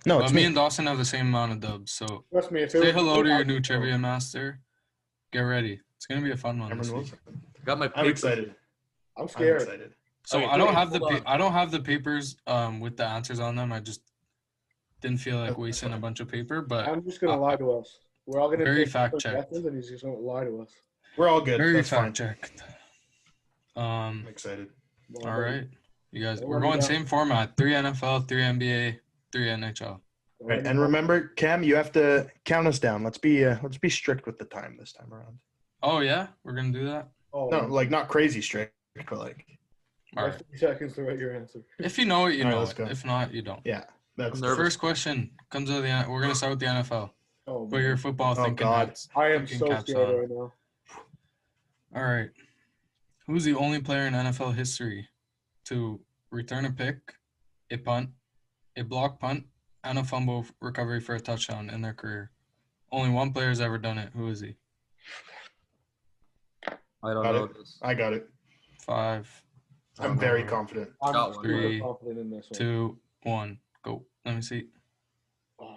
No, Well, it's me and Dawson have the same amount of dubs, so Trust me, if it say was hello me, to your I'd new be trivia master. Get ready. It's gonna be a fun one this week. Got my I'm paper. excited. I'm I'm scared. excited. So Okay, I don't wait, have hold on. I don't have the papers with the answers on them. I just didn't feel like wasting a bunch of paper, but I'm just going to lie to us. We're all going to Very take fact-checked. guesses, and he's just going to lie to us. We're all good. very That's fine. fact checked. I'm excited. All right, you guys. Don't We're let me going down. same format: 3 NFL, 3 NBA, 3 NHL. All right, and remember, Cam, you have to count us down. Let's be strict with the time this time around. Oh yeah, we're gonna do that. Oh, No, like not crazy strict, but like. All you right. have 3 seconds to write your answer. If you know it, you All right, know let's it. go. If not, you don't. Yeah, that's I'm nervous. First question comes out of the. We're gonna start with the NFL. Oh, Put your football Oh, thinking God. hats. I am thinking so caps scared on. right now. All right. Who's the only player in NFL history to return a pick, a punt, a block punt, and a fumble recovery for a touchdown in their career? Only one player has ever done it. Who is he? I don't Got know it. this. I got it. 5, I'm very confident. I'm Got one. super 3, confident in this one. 2, 1. Go. Let me see. Oh.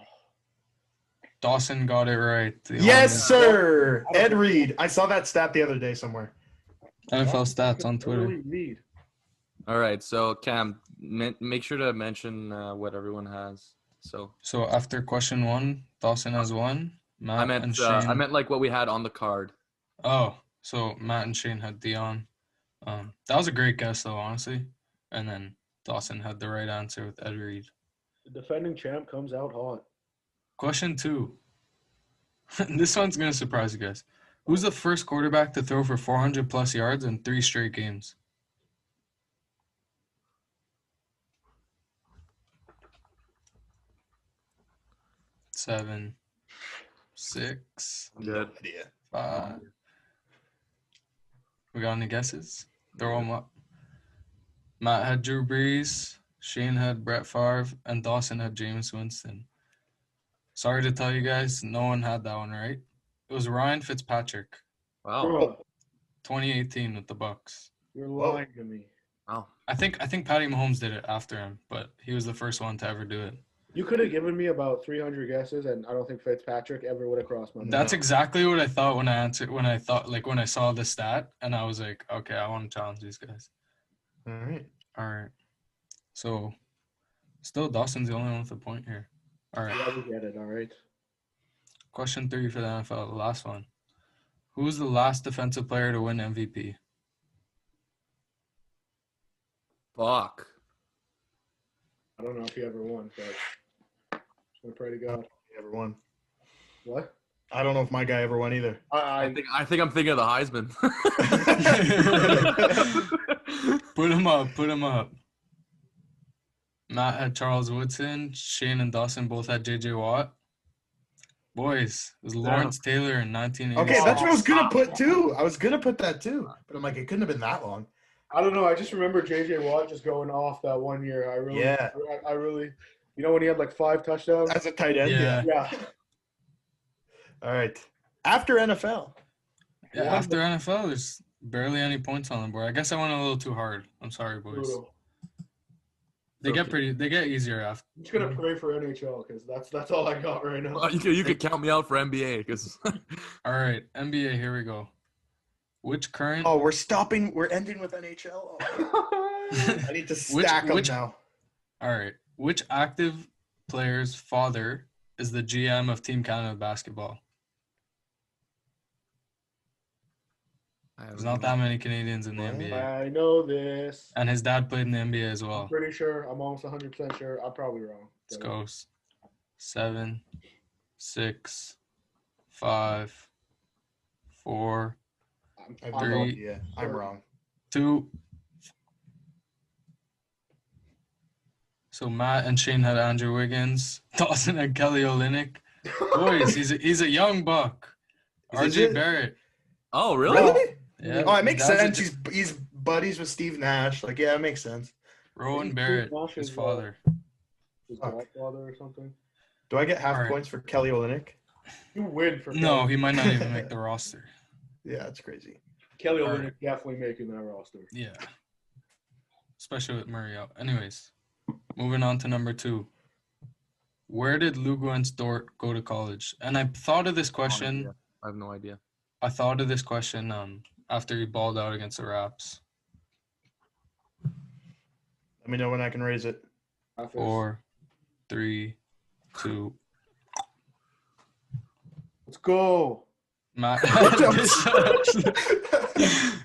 Dawson got it right. The Yes, only sir. Ed Reed. I saw that stat the other day somewhere. NFL stats on Twitter. Early read. All right, so Cam, make sure to mention what everyone has. So So after question 1, Dawson has 1. Matt I and Shane. meant like what we had on the card. Oh, so Matt and Shane had Dion. That was a great guess, though, honestly. And then Dawson had the right answer with Ed Reed. The defending champ comes out hot. Question 2. This one's going to surprise you guys. Who's the first quarterback to throw for 400-plus yards in 3 straight games? Seven, 6, Good. Idea. 5. We got any guesses? Throw them up. Matt had Drew Brees, Shane had Brett Favre, and Dawson had Jameis Winston. Sorry to tell you guys, no one had that one right. It was Ryan Fitzpatrick, Wow. Bro, 2018 with the Bucks. you're lying to me. Wow. I think Patty Mahomes did it after him, but he was the first one to ever do it. You could have given me about 300 guesses, and I don't think Fitzpatrick ever would have crossed my mind. That's exactly what I thought when I saw the stat, and I was like, okay, I want to challenge these guys. All right. All right. So, still Dawson's the only one with a point here. All right. Yeah, we get it, all right? Question 3 for the NFL, the last one. Who was the last defensive player to win MVP? Fuck. I don't know if he ever won, but I'm going to pray to God. He ever won. What? I don't know if my guy ever won either. I think I'm thinking of the Heisman. Put him up. Matt had Charles Woodson. Shane and Dawson both had J.J. Watt. Boys, it was Lawrence Taylor in 1980. Okay, that's what I was gonna put too. I was gonna put that too, but I'm like, it couldn't have been that long. I don't know. I just remember J.J. Watt just going off that one year. I really, you know, when he had like 5 touchdowns? As a tight end. Yeah. Yeah. All right. After NFL. Yeah, after NFL, there's barely any points on the board. I guess I went a little too hard. I'm sorry, boys. Brutal. They get easier after. I'm just going to pray for NHL because that's all I got right now. Well, you could count me out for NBA because All right, NBA, here we go. Which current Oh, we're ending with NHL. Oh. I need to stack them now. All right. Which active player's father is the GM of Team Canada basketball? There's not that many Canadians in the NBA. I know this. And his dad played in the NBA as I'm well. pretty sure. I'm almost 100% sure. I'm probably wrong. Let's go. 7, 6, 5, 4, I'm I have no idea. I'm wrong. 2. So Matt and Shane had Andrew Wiggins. Dawson had Kelly Olynyk. Boys, he's a young buck. RJ Barrett. Oh, really? Really? Yeah. Oh, it makes Dad's sense. He's buddies with Steve Nash. Like, yeah, it makes sense. Rowan Steve Barrett, Nash his is, father. His Fuck. godfather or something. Do I get half All right. points for Kelly Olynyk? You win for No, Kelly. he might not even make the roster. Yeah, that's crazy. Kelly All Olynyk right. definitely making that roster. Yeah. Especially with Murray out. Anyways, moving on to number 2. Where did Luguentz Dort go to college? And I thought of this question. I have no idea. I thought of this question after he balled out against the Raps. Let me know when I can raise it. 4, 3, 2. Let's go. Matt.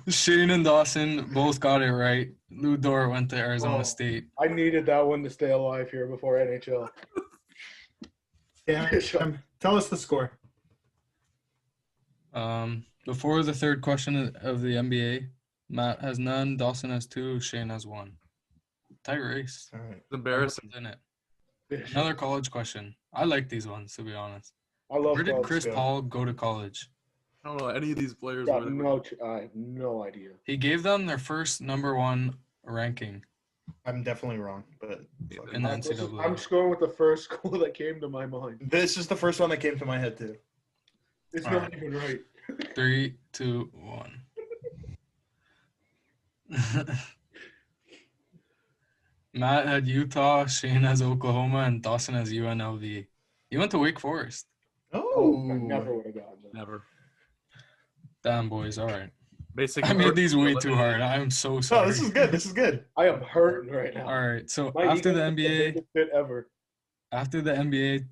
Shane and Dawson both got it right. Lou Dort went to Arizona Oh. State. I needed that one to stay alive here before NHL. Yeah. Tell us the score. Before the third question of the NBA, Matt has none, Dawson has 2, Shane has 1. Tight race. All right. It's embarrassing. In it. Another college question. I like these ones, to be honest. I love Where did college Chris stuff. Paul go to college? I don't know any of these players. I Where they were. have no idea. He gave them their first number 1 ranking I'm definitely wrong, but in the I'm NCAA. just going with the first school that came to my mind. this is the first one that came to my head too. It's All not right. even right. 3, 2, 1. Matt had Utah, Shane has Oklahoma, and Dawson has UNLV. He went to Wake Forest. Oh, I never would have gotten that. Never. Damn, boys. All right. Basically, I made these way too hard. I'm so No, sorry. this is good. This is good. I am hurting right now. All right. So My after ego's the the NBA, biggest fit ever.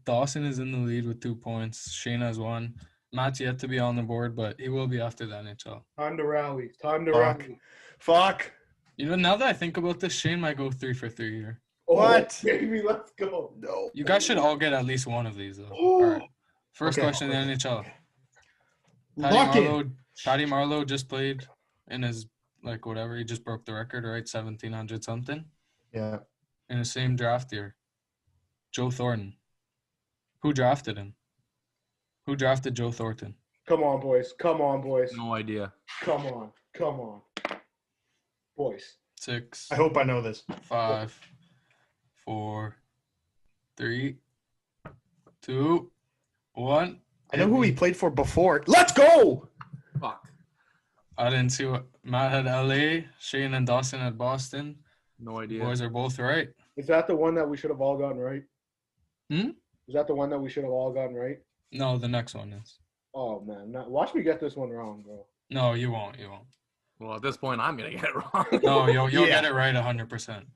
Dawson is in the lead with 2 points. Shane has 1. Matt's yet to be on the board, but he will be after the NHL. Time to rally. Time to Fuck. rally. Fuck. You know, now that I think about this, Shane might go 3 for 3 here. Oh, What? baby, let's go. No. You guys should all get at least one of these, though. All right. First Okay. question in the NHL. Lock in. Patty Marleau just played in his, like, whatever. He just broke the record, right? 1,700 something Yeah. in the same draft year. Joe Thornton. Who drafted him? Who drafted Joe Thornton? Come on, boys. Come on, boys. No idea. Come on. Come on. Boys. 6, I hope I know this. 5, 4, 3, 2, 1. I know who he played for before. Let's go. Fuck. I didn't see what Matt had LA, Shane and Dawson had Boston. No idea. Boys are both right. Is that the one that we should have all gotten right? Hmm? Is that the one that we should have all gotten right? No, the next one is. Oh, man. Watch me get this one wrong, bro. No, you won't. You won't. Well, at this point, I'm gonna get it wrong. No, you'll Yeah. get it right 100%.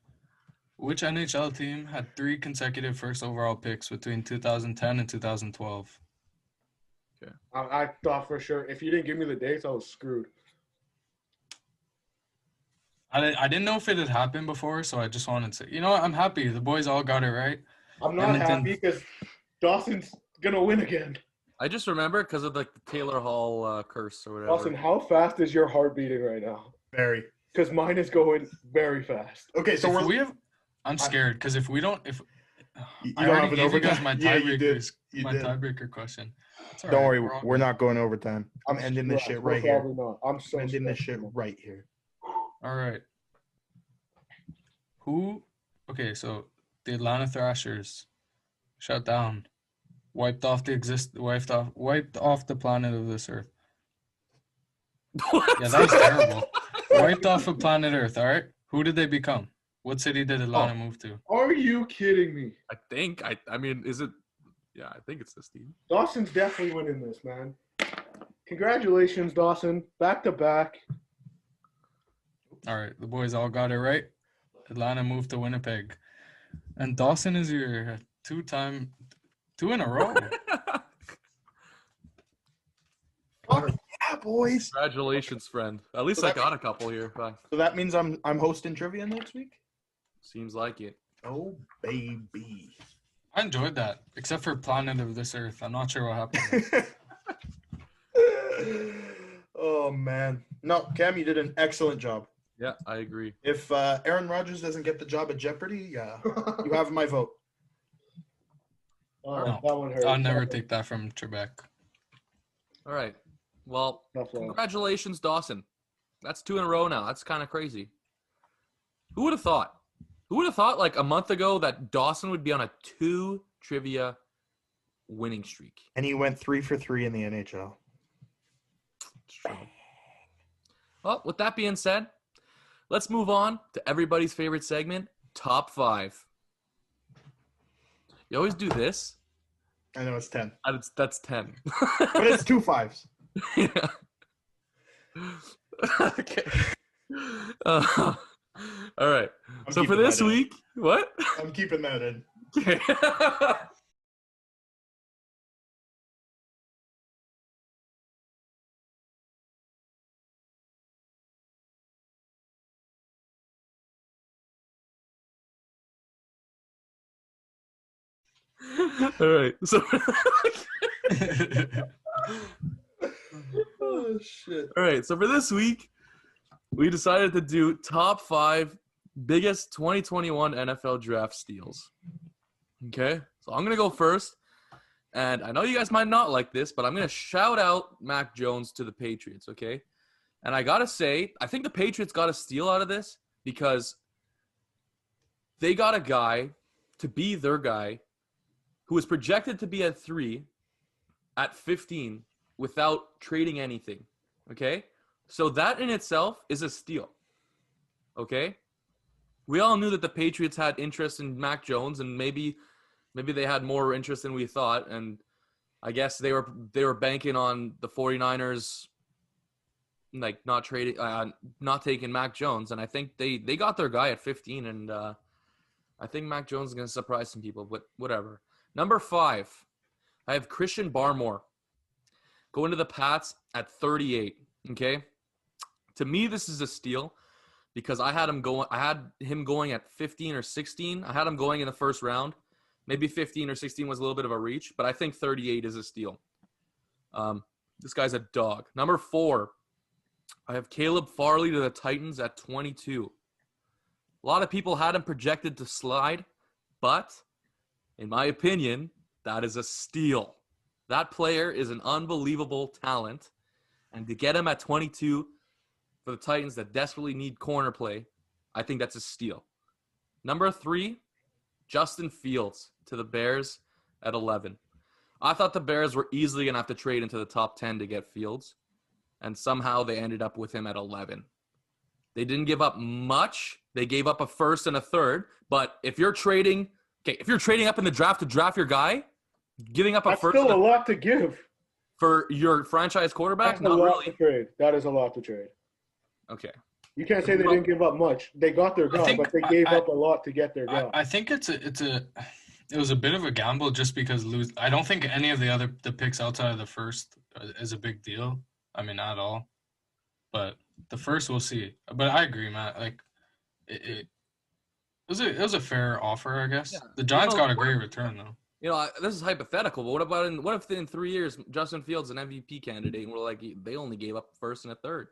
Which NHL team had 3 consecutive first overall picks between 2010 and 2012? I thought for sure. If you didn't give me the dates, I was screwed. I didn't know if it had happened before, so I just wanted to say, you know what? I'm happy. The boys all got it right. I'm not Edmonton. happy because Dawson's going to win again. I just remember because of like the Taylor Hall curse or whatever. Dawson, how fast is your heart beating right now? Very. Because mine is going very fast. Okay, so I'm scared because if we don't, You I don't already have an gave you guys overtime? my Yeah, you did. tiebreakers, You my did. tiebreaker question. It's all Don't right, worry, all we're good. not going overtime. I'm ending this shit right here. Probably not. I'm so I'm ending this stressed shit right right here. All right. Okay, so the Atlanta Thrashers shut down, wiped off the planet of this earth. What? Yeah, that was terrible. Wiped off the planet Earth. All right. Who did they become? What city did Atlanta move to? now. Are you kidding me? I think I mean, is it? Yeah, I think it's this team. Dawson's definitely winning this, man. Congratulations, Dawson. Back to back. All right, the boys all got it right. Atlanta moved to Winnipeg, and Dawson is your 2 in a row. Fuck yeah, boys. Congratulations, friend. At least I got a couple here. But So that means I'm hosting trivia next week? seems like it. Oh, baby. I enjoyed that, except for planet of this Earth. I'm not sure what happened. Oh, man. No, Cam, you did an excellent job. Yeah, I agree. If Aaron Rodgers doesn't get the job at Jeopardy, you have my vote. Oh, No, that one hurt. I'll never take that from Trebek. All right. Well, Tough one. congratulations, Dawson. That's 2 in a row now. That's kind of crazy. Who would have thought? Who would have thought like a month ago that Dawson would be on a 2 trivia winning streak? And he went 3 for 3 in the NHL. It's true. Well, with that being said, let's move on to everybody's favorite segment, Top 5. You always do this. I know it's 10. That's 10. But it's 2 5s. Yeah. Okay. All right. I'm So for keeping this that in. week, what? I'm keeping that in. Okay. All right. So Oh, shit. All right, so for this week, we decided to do top 5 biggest 2021 NFL draft steals. Okay, so I'm going to go first. And I know you guys might not like this, but I'm going to shout out Mac Jones to the Patriots, okay? And I got to say, I think the Patriots got a steal out of this because they got a guy to be their guy who was projected to be at 3 at 15 without trading anything, okay? So that in itself is a steal, okay? We all knew that the Patriots had interest in Mac Jones, and maybe they had more interest than we thought, and I guess they were banking on the 49ers like not taking Mac Jones, and I think they got their guy at 15, and I think Mac Jones is going to surprise some people, but whatever. Number 5, I have Christian Barmore going to the Pats at 38, okay? To me, this is a steal because I had him going at 15 or 16. I had him going in the first round. Maybe 15 or 16 was a little bit of a reach, but I think 38 is a steal. This guy's a dog. Number 4, I have Caleb Farley to the Titans at 22. A lot of people had him projected to slide, but in my opinion, that is a steal. That player is an unbelievable talent, and to get him at 22 for the Titans that desperately need corner play, I think that's a steal. Number 3, Justin Fields to the Bears at 11. I thought the Bears were easily going to have to trade into the top 10 to get Fields, and somehow they ended up with him at 11. They didn't give up much. They gave up a first and a third, but if you're trading up in the draft to draft your guy, giving up a That's first still a lot to give. for your franchise quarterback, That's not a lot really. to trade. That is a lot to trade. Okay. You can't say they didn't give up much. They got their guy, but they gave up a lot to get their guy. I think it was a bit of a gamble just because I don't think any of the picks outside of the first is a big deal. I mean, not at all. But the first, we'll see. But I agree, Matt. Like, it was a fair offer, I guess. Yeah. The Giants got a great return, though. This is hypothetical, but what if in 3 years Justin Fields is an MVP candidate and we're like they only gave up a first and a third?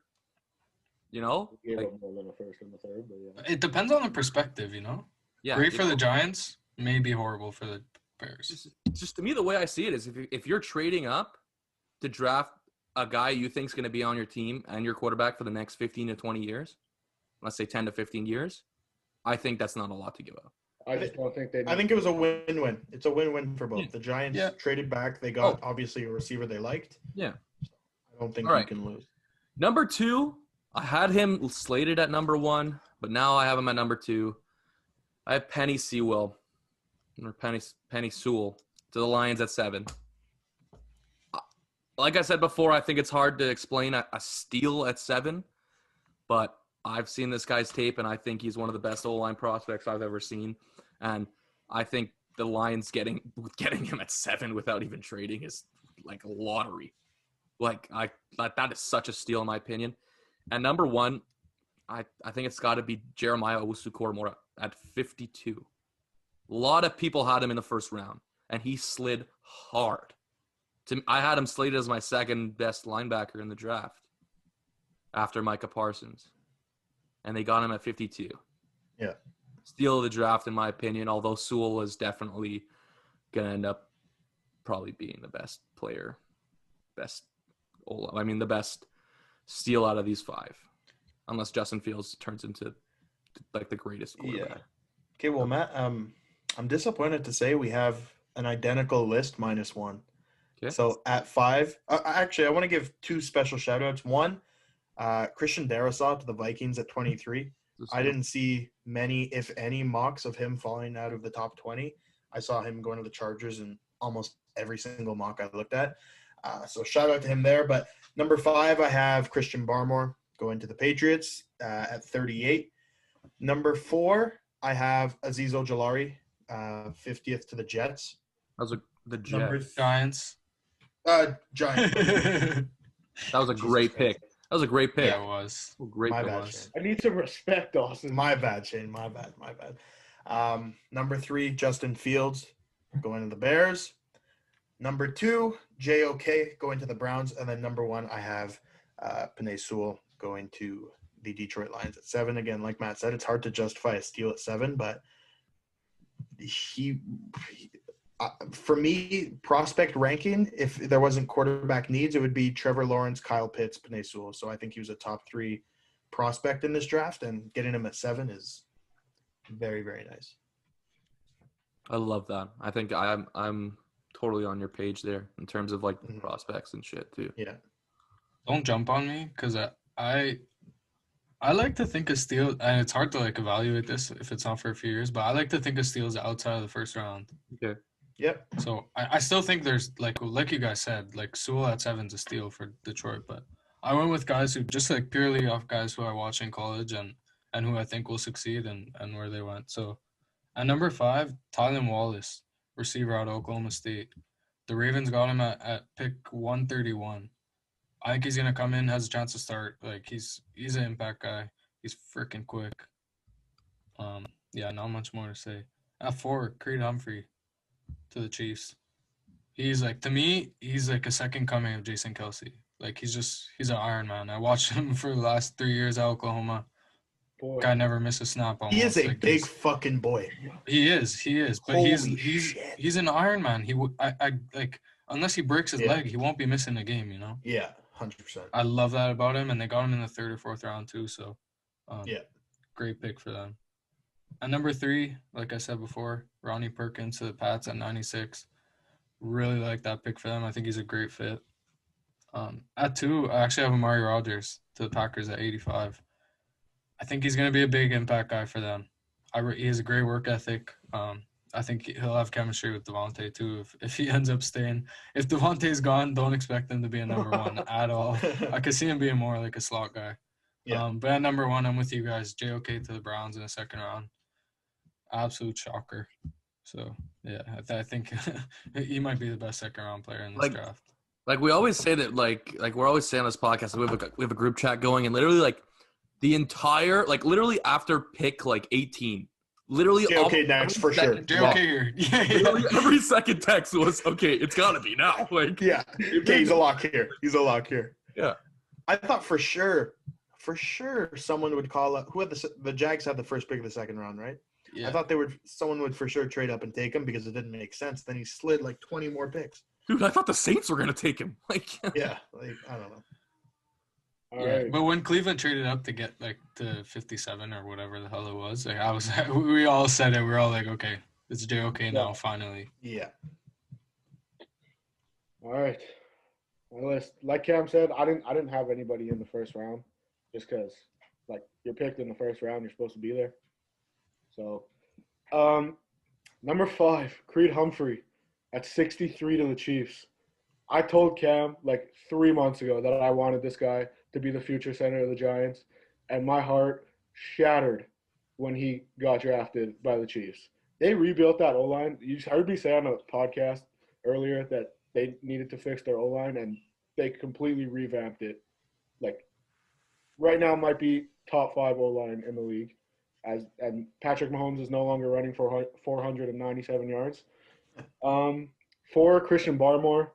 They gave up more than a first and a third, but yeah. It depends on the perspective, Yeah, Great for the Giants, maybe horrible for the Bears. Just to me, the way I see it is if you're trading up to draft a guy you think is going to be on your team and your quarterback for the next 15 to 20 years, let's say 10 to 15 years, I think that's not a lot to give up. I just don't think they. I think it was a win-win. It's a win-win for both. The Giants traded back. They got obviously a receiver they liked. Yeah. I don't think All you can lose. Number 2, I had him slated at number 1, but now I have him at number 2. I have Penny Sewell to the Lions at 7. Like I said before, I think it's hard to explain a steal at 7, but I've seen this guy's tape, and I think he's one of the best O-line prospects I've ever seen. And I think the Lions getting him at 7 without even trading is like a lottery. That is such a steal in my opinion. And number 1, I think it's got to be Jeremiah Owusu-Koramoah at 52. A lot of people had him in the first round, and he slid hard. I had him slated as my second best linebacker in the draft after Micah Parsons, and they got him at 52. Yeah. Steal of the draft, in my opinion, although Sewell is definitely going to end up probably being the best player, the best steal out of these 5, unless Justin Fields turns into like the greatest quarterback. Yeah. Okay, well, Matt, I'm disappointed to say we have an identical list -1. Okay. So at 5, actually, I want to give 2 special shout-outs. One, Christian Darrisaw to the Vikings at 23. I didn't see many, if any, mocks of him falling out of the top 20. I saw him going to the Chargers in almost every single mock I looked at. So shout out to him there. But number 5, I have Christian Barmore going to the Patriots at 38. Number 4, I have Azeez Ojulari, 50th to the Jets. The Jets. Giants. Giants. That was a great pick. That was a great pick. Yeah, it was. Great My pick. bad, Shane. I need some respect, Austin. My bad, Shane. My bad. Number 3, Justin Fields going to the Bears. Number 2, JOK going to the Browns. And then number 1, I have Penei Sewell going to the Detroit Lions at 7. Again, like Matt said, it's hard to justify a steal at 7, but he for me, prospect ranking, if there wasn't quarterback needs, it would be Trevor Lawrence, Kyle Pitts, Penei Sewell. So I think he was a top 3 prospect in this draft, and getting him at 7 is very, very nice. I love that. I think I'm totally on your page there in terms of like prospects and shit too. Yeah. Don't jump on me because I like to think of steal, and it's hard to like evaluate this if it's not for a few years, but I like to think of steals outside of the first round. Okay. Yep. So I still think there's like you guys said, like Sewell at 7's a steal for Detroit, but I went with guys who just like purely off guys who I watch in college and who I think will succeed and where they went. So at number 5, Tylan Wallace, receiver out of Oklahoma State. The Ravens got him at pick 131. I think he's gonna come in, has a chance to start. Like he's an impact guy. He's freaking quick. Yeah, not much more to say. At 4, Creed Humphrey to the Chiefs. He's like, to me, he's like a second coming of Jason Kelsey. Like he's an Iron Man. I watched him for the last 3 years at Oklahoma. Boy. Guy never missed a snap. Almost. He is a like, big fucking boy. He is. But Holy he's shit. he's an Iron Man. I like unless he breaks his leg, he won't be missing a game. You know. Yeah, 100%. I love that about him, and they got him in the 3rd or 4th round too. So, great pick for them. At number 3, like I said before, Ronnie Perkins to the Pats at 96. Really like that pick for them. I think he's a great fit. At 2, I actually have Amari Rodgers to the Packers at 85. I think he's going to be a big impact guy for them. He has a great work ethic. I think he'll have chemistry with Devontae too if he ends up staying. If Devontae's gone, don't expect him to be a number 1 at all. I could see him being more like a slot guy. Yeah. But at number 1, I'm with you guys. JOK to the Browns in the 2nd round. Absolute shocker. So, yeah, I think he might be the best 2nd round player in this draft. Like we always say that like we're always saying on this podcast, we have a group chat going, and literally like the entire, like literally after pick like 18, literally JOK next for sure. JOK here. Literally every second text was, okay, it's got to be now. Like, yeah. Okay, he's a lock here. Yeah. I thought for sure someone would call up. Who had the Jags had the first pick of the 2nd round, right? Yeah. I thought someone would for sure trade up and take him because it didn't make sense. Then he slid like 20 more picks. Dude, I thought the Saints were going to take him. Like, yeah, like I don't know. All right. But when Cleveland traded up to get like to 57 or whatever the hell it was, like we all said it. We were all like, okay, it's JOK now, finally. Yeah. All right. My list, like Cam said, I didn't have anybody in the 1st round, just because like you're picked in the 1st round, you're supposed to be there. So, number 5, Creed Humphrey at 63 to the Chiefs. I told Cam like 3 months ago that I wanted this guy to be the future center of the Giants, and my heart shattered when he got drafted by the Chiefs. They rebuilt that O-line. You heard me say on a podcast earlier that they needed to fix their O-line, and they completely revamped it. Like, right now might be top 5 O-line in the league, and Patrick Mahomes is no longer running for 497 yards. 4, Christian Barmore.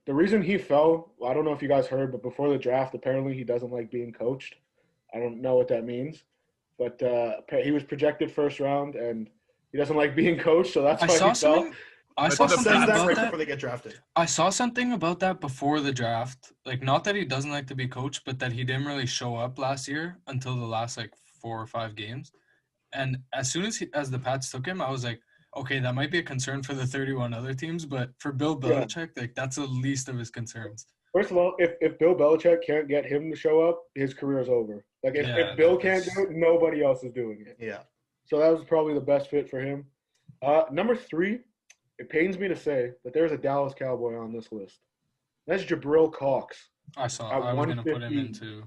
The reason he fell, I don't know if you guys heard, but before the draft, apparently he doesn't like being coached. I don't know what that means, but he was projected 1st round, and he doesn't like being coached, so that's why he fell. I saw something about right that before they get drafted. I saw something about that before the draft. Like, not that he doesn't like to be coached, but that he didn't really show up last year until the last like 4 or 5 games. And as soon as the Pats took him, I was like, okay, that might be a concern for the 31 other teams, but for Bill Belichick, like that's the least of his concerns. First of all, if Bill Belichick can't get him to show up, his career is over. Like if Bill can't do it, nobody else is doing it. Yeah. So that was probably the best fit for him. Number 3, it pains me to say that there's a Dallas Cowboy on this list. That's Jabril Cox. I was going to put him into.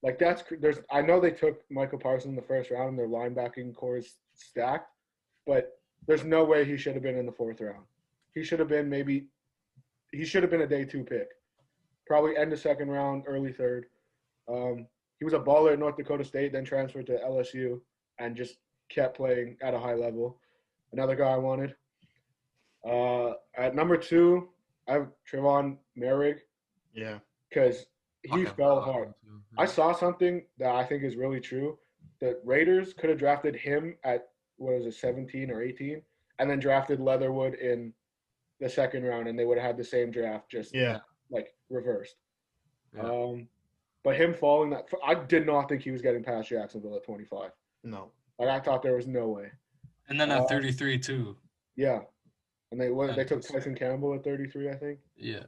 Like I know they took Michael Parsons in the 1st round and their linebacking core is stacked, but there's no way he should have been in the 4th round. He should have been a day 2 pick. Probably end of 2nd round, early 3rd. He was a baller at North Dakota State, then transferred to LSU and just kept playing at a high level. Another guy I wanted. At number 2, I have Trevon Merrick Yeah. because he Fucking fell love hard. him too. I saw something that I think is really true. The Raiders could have drafted him at, 17 or 18, and then drafted Leatherwood in the second round, and they would have had the same draft, just Yeah. like reversed. Yeah. But him falling I did not think he was getting past Jacksonville at 25. No. Like I thought there was no way. And then at 33 too. Yeah, and they That took is- Tyson Campbell at 33, I think. Yeah.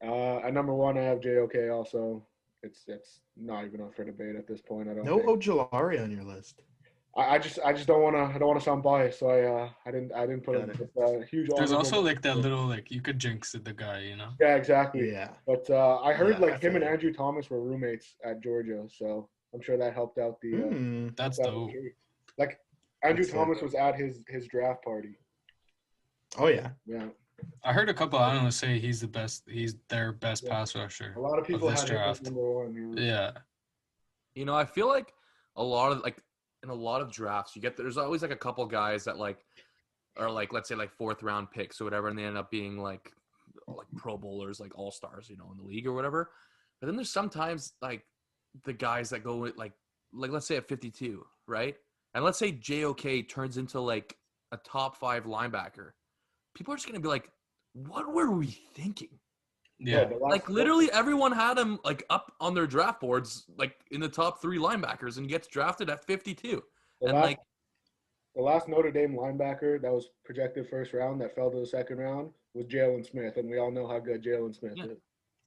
At number 1, I have JOK. Also, it's not even up for debate at this point. I don't. No think. Ojulari on your list. I just don't want to sound biased, so I didn't put Got it. it. It's a huge. There's honorable also like mention. that little like you could jinx the guy, you know. Yeah, exactly. Yeah. But I heard Yeah, I like him and feel you. Andrew Thomas were roommates at Georgia, so I'm sure that helped out the. That's that dope. tree. Like Andrew That's Thomas was at his draft party. Oh yeah. Yeah, I heard a couple analysts say he's the best. He's their best Yeah. pass rusher. a lot of people this had him as draft. number 1. Yeah. You know, I feel like a lot of in a lot of drafts, there's always like a couple guys that like are like, let's say like 4th round picks or whatever, and they end up being like Pro Bowlers, like all stars, in the league or whatever. But then there's sometimes like the guys that go with like let's say at 52, right? And let's say JOK turns into like a top 5 linebacker. People are just gonna be like, what were we thinking? Yeah. Like literally everyone had him like up on their draft boards, like in the top 3 linebackers, and he gets drafted at 52. The And last, like, the last Notre Dame linebacker that was projected 1st round that fell to the 2nd round was Jalen Smith, and we all know how good Jalen Smith Yeah. is.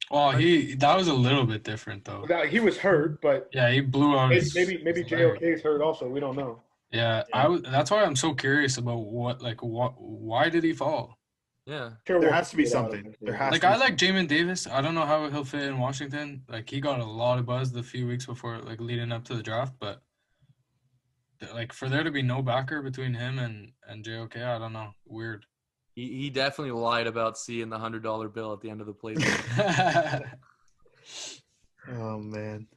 Well, that was a little bit different though. He was hurt, but Yeah, he blew out. maybe his leg. JOK is hurt also. We don't know. Yeah, that's why I'm so curious about why did he fall? yeah. Sure, There we'll has to be figure it out something. eventually. There has Like to be I like Jamin Davis. I don't know how he'll fit in Washington. Like he got a lot of buzz the few weeks before, like leading up to the draft. But like for there to be no backer between him and JOK, I don't know. Weird. He definitely lied about seeing the $100 bill at the end of the playbook. Oh man.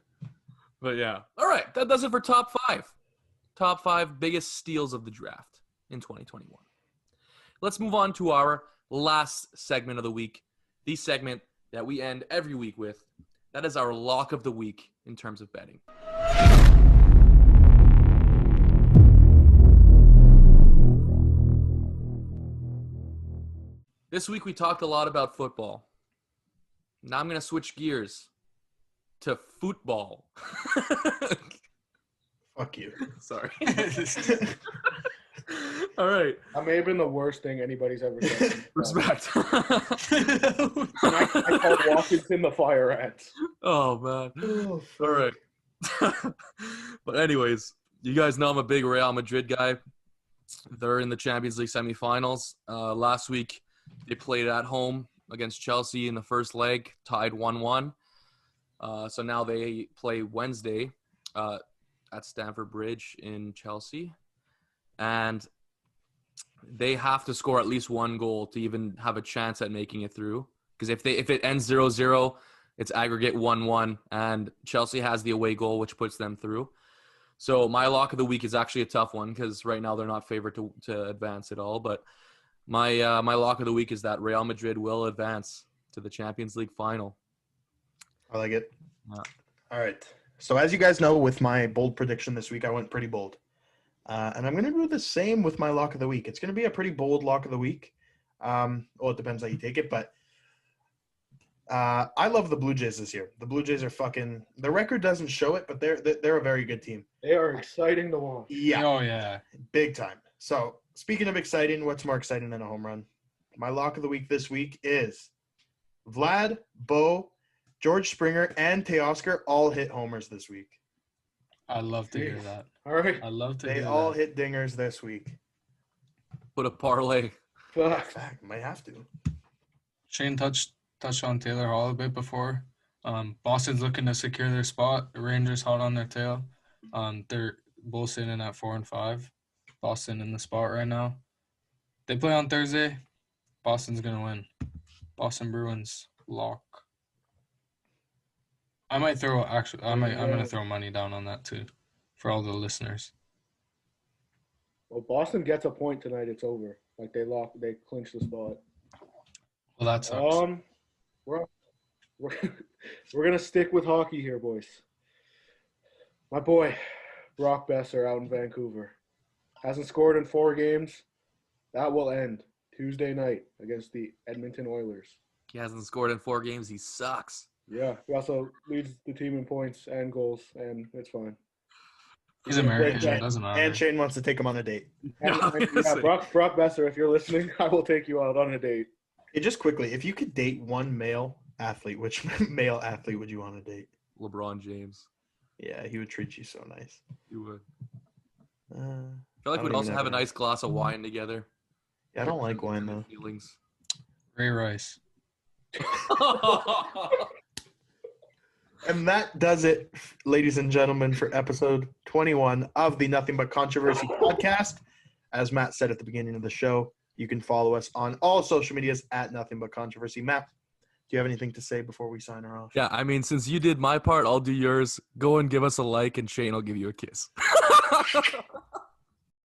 But yeah. All right. That does it for top 5. Top 5 biggest steals of the draft in 2021. Let's move on to our last segment of the week. The segment that we end every week with. That is our lock of the week in terms of betting. This week we talked a lot about football. Now I'm going to switch gears to football. Fuck you. Sorry. All right. That may have been the worst thing anybody's ever said. Respect. And I called Washington the Fire Ants. Oh, man. Oh, All right. But anyways, you guys know I'm a big Real Madrid guy. They're in the Champions League semifinals. Last week, they played at home against Chelsea in the first leg, tied 1-1. So now they play Wednesday at Stamford Bridge in Chelsea. And they have to score at least 1 goal to even have a chance at making it through. Because if it ends 0-0, it's aggregate 1-1. And Chelsea has the away goal, which puts them through. So my lock of the week is actually a tough one because right now they're not favored to advance at all. But my lock of the week is that Real Madrid will advance to the Champions League final. I like it. Yeah. All right. So as you guys know, with my bold prediction this week, I went pretty bold. And I'm going to do the same with my lock of the week. It's going to be a pretty bold lock of the week. Well, it depends how you take it, but I love the Blue Jays this year. The Blue Jays are the record doesn't show it, but they're a very good team. They are exciting to watch. Yeah, Oh yeah. big time. So speaking of exciting, what's more exciting than a home run? My lock of the week this week is Vlad, Bo, George Springer, and Teoscar all hit homers this week. I love to hear that. All right. I love to They hear all that. hit dingers this week. Put a parlay. Fuck. Fact, might have to. Shane touched on Taylor Hall a bit before. Boston's looking to secure their spot. The Rangers hot on their tail. They're both sitting at 4 and 5. Boston in the spot right now. They play on Thursday. Boston's gonna win. Boston Bruins lock. I'm gonna throw money down on that too, for all the listeners. Well, Boston gets a point tonight. It's over. Like they clinched the spot. Well, that sucks. We're gonna stick with hockey here, boys. My boy, Brock Besser out in Vancouver. Hasn't scored in 4 games. That will end Tuesday night against the Edmonton Oilers. He hasn't scored in 4 games. He sucks. Yeah, he also leads the team in points and goals, and it's fine. He's American. Shane. It doesn't matter. And Shane wants to take him on a date. Brock Besser, if you're listening, I will take you out on a date. Hey, just quickly, if you could date one male athlete, which male athlete would you want to date? LeBron James. Yeah, he would treat you so nice. He would. I I feel like don't we'd also even have a know. nice glass of wine together. Yeah, I don't like wine though. Feelings. Ray Rice. And that does it, ladies and gentlemen, for episode 21 of the Nothing But Controversy podcast. As Matt said at the beginning of the show, you can follow us on all social medias at Nothing But Controversy. Matt, do you have anything to say before we sign her off? Yeah, I mean, since you did my part, I'll do yours. Go and give us a like, and Shane will give you a kiss.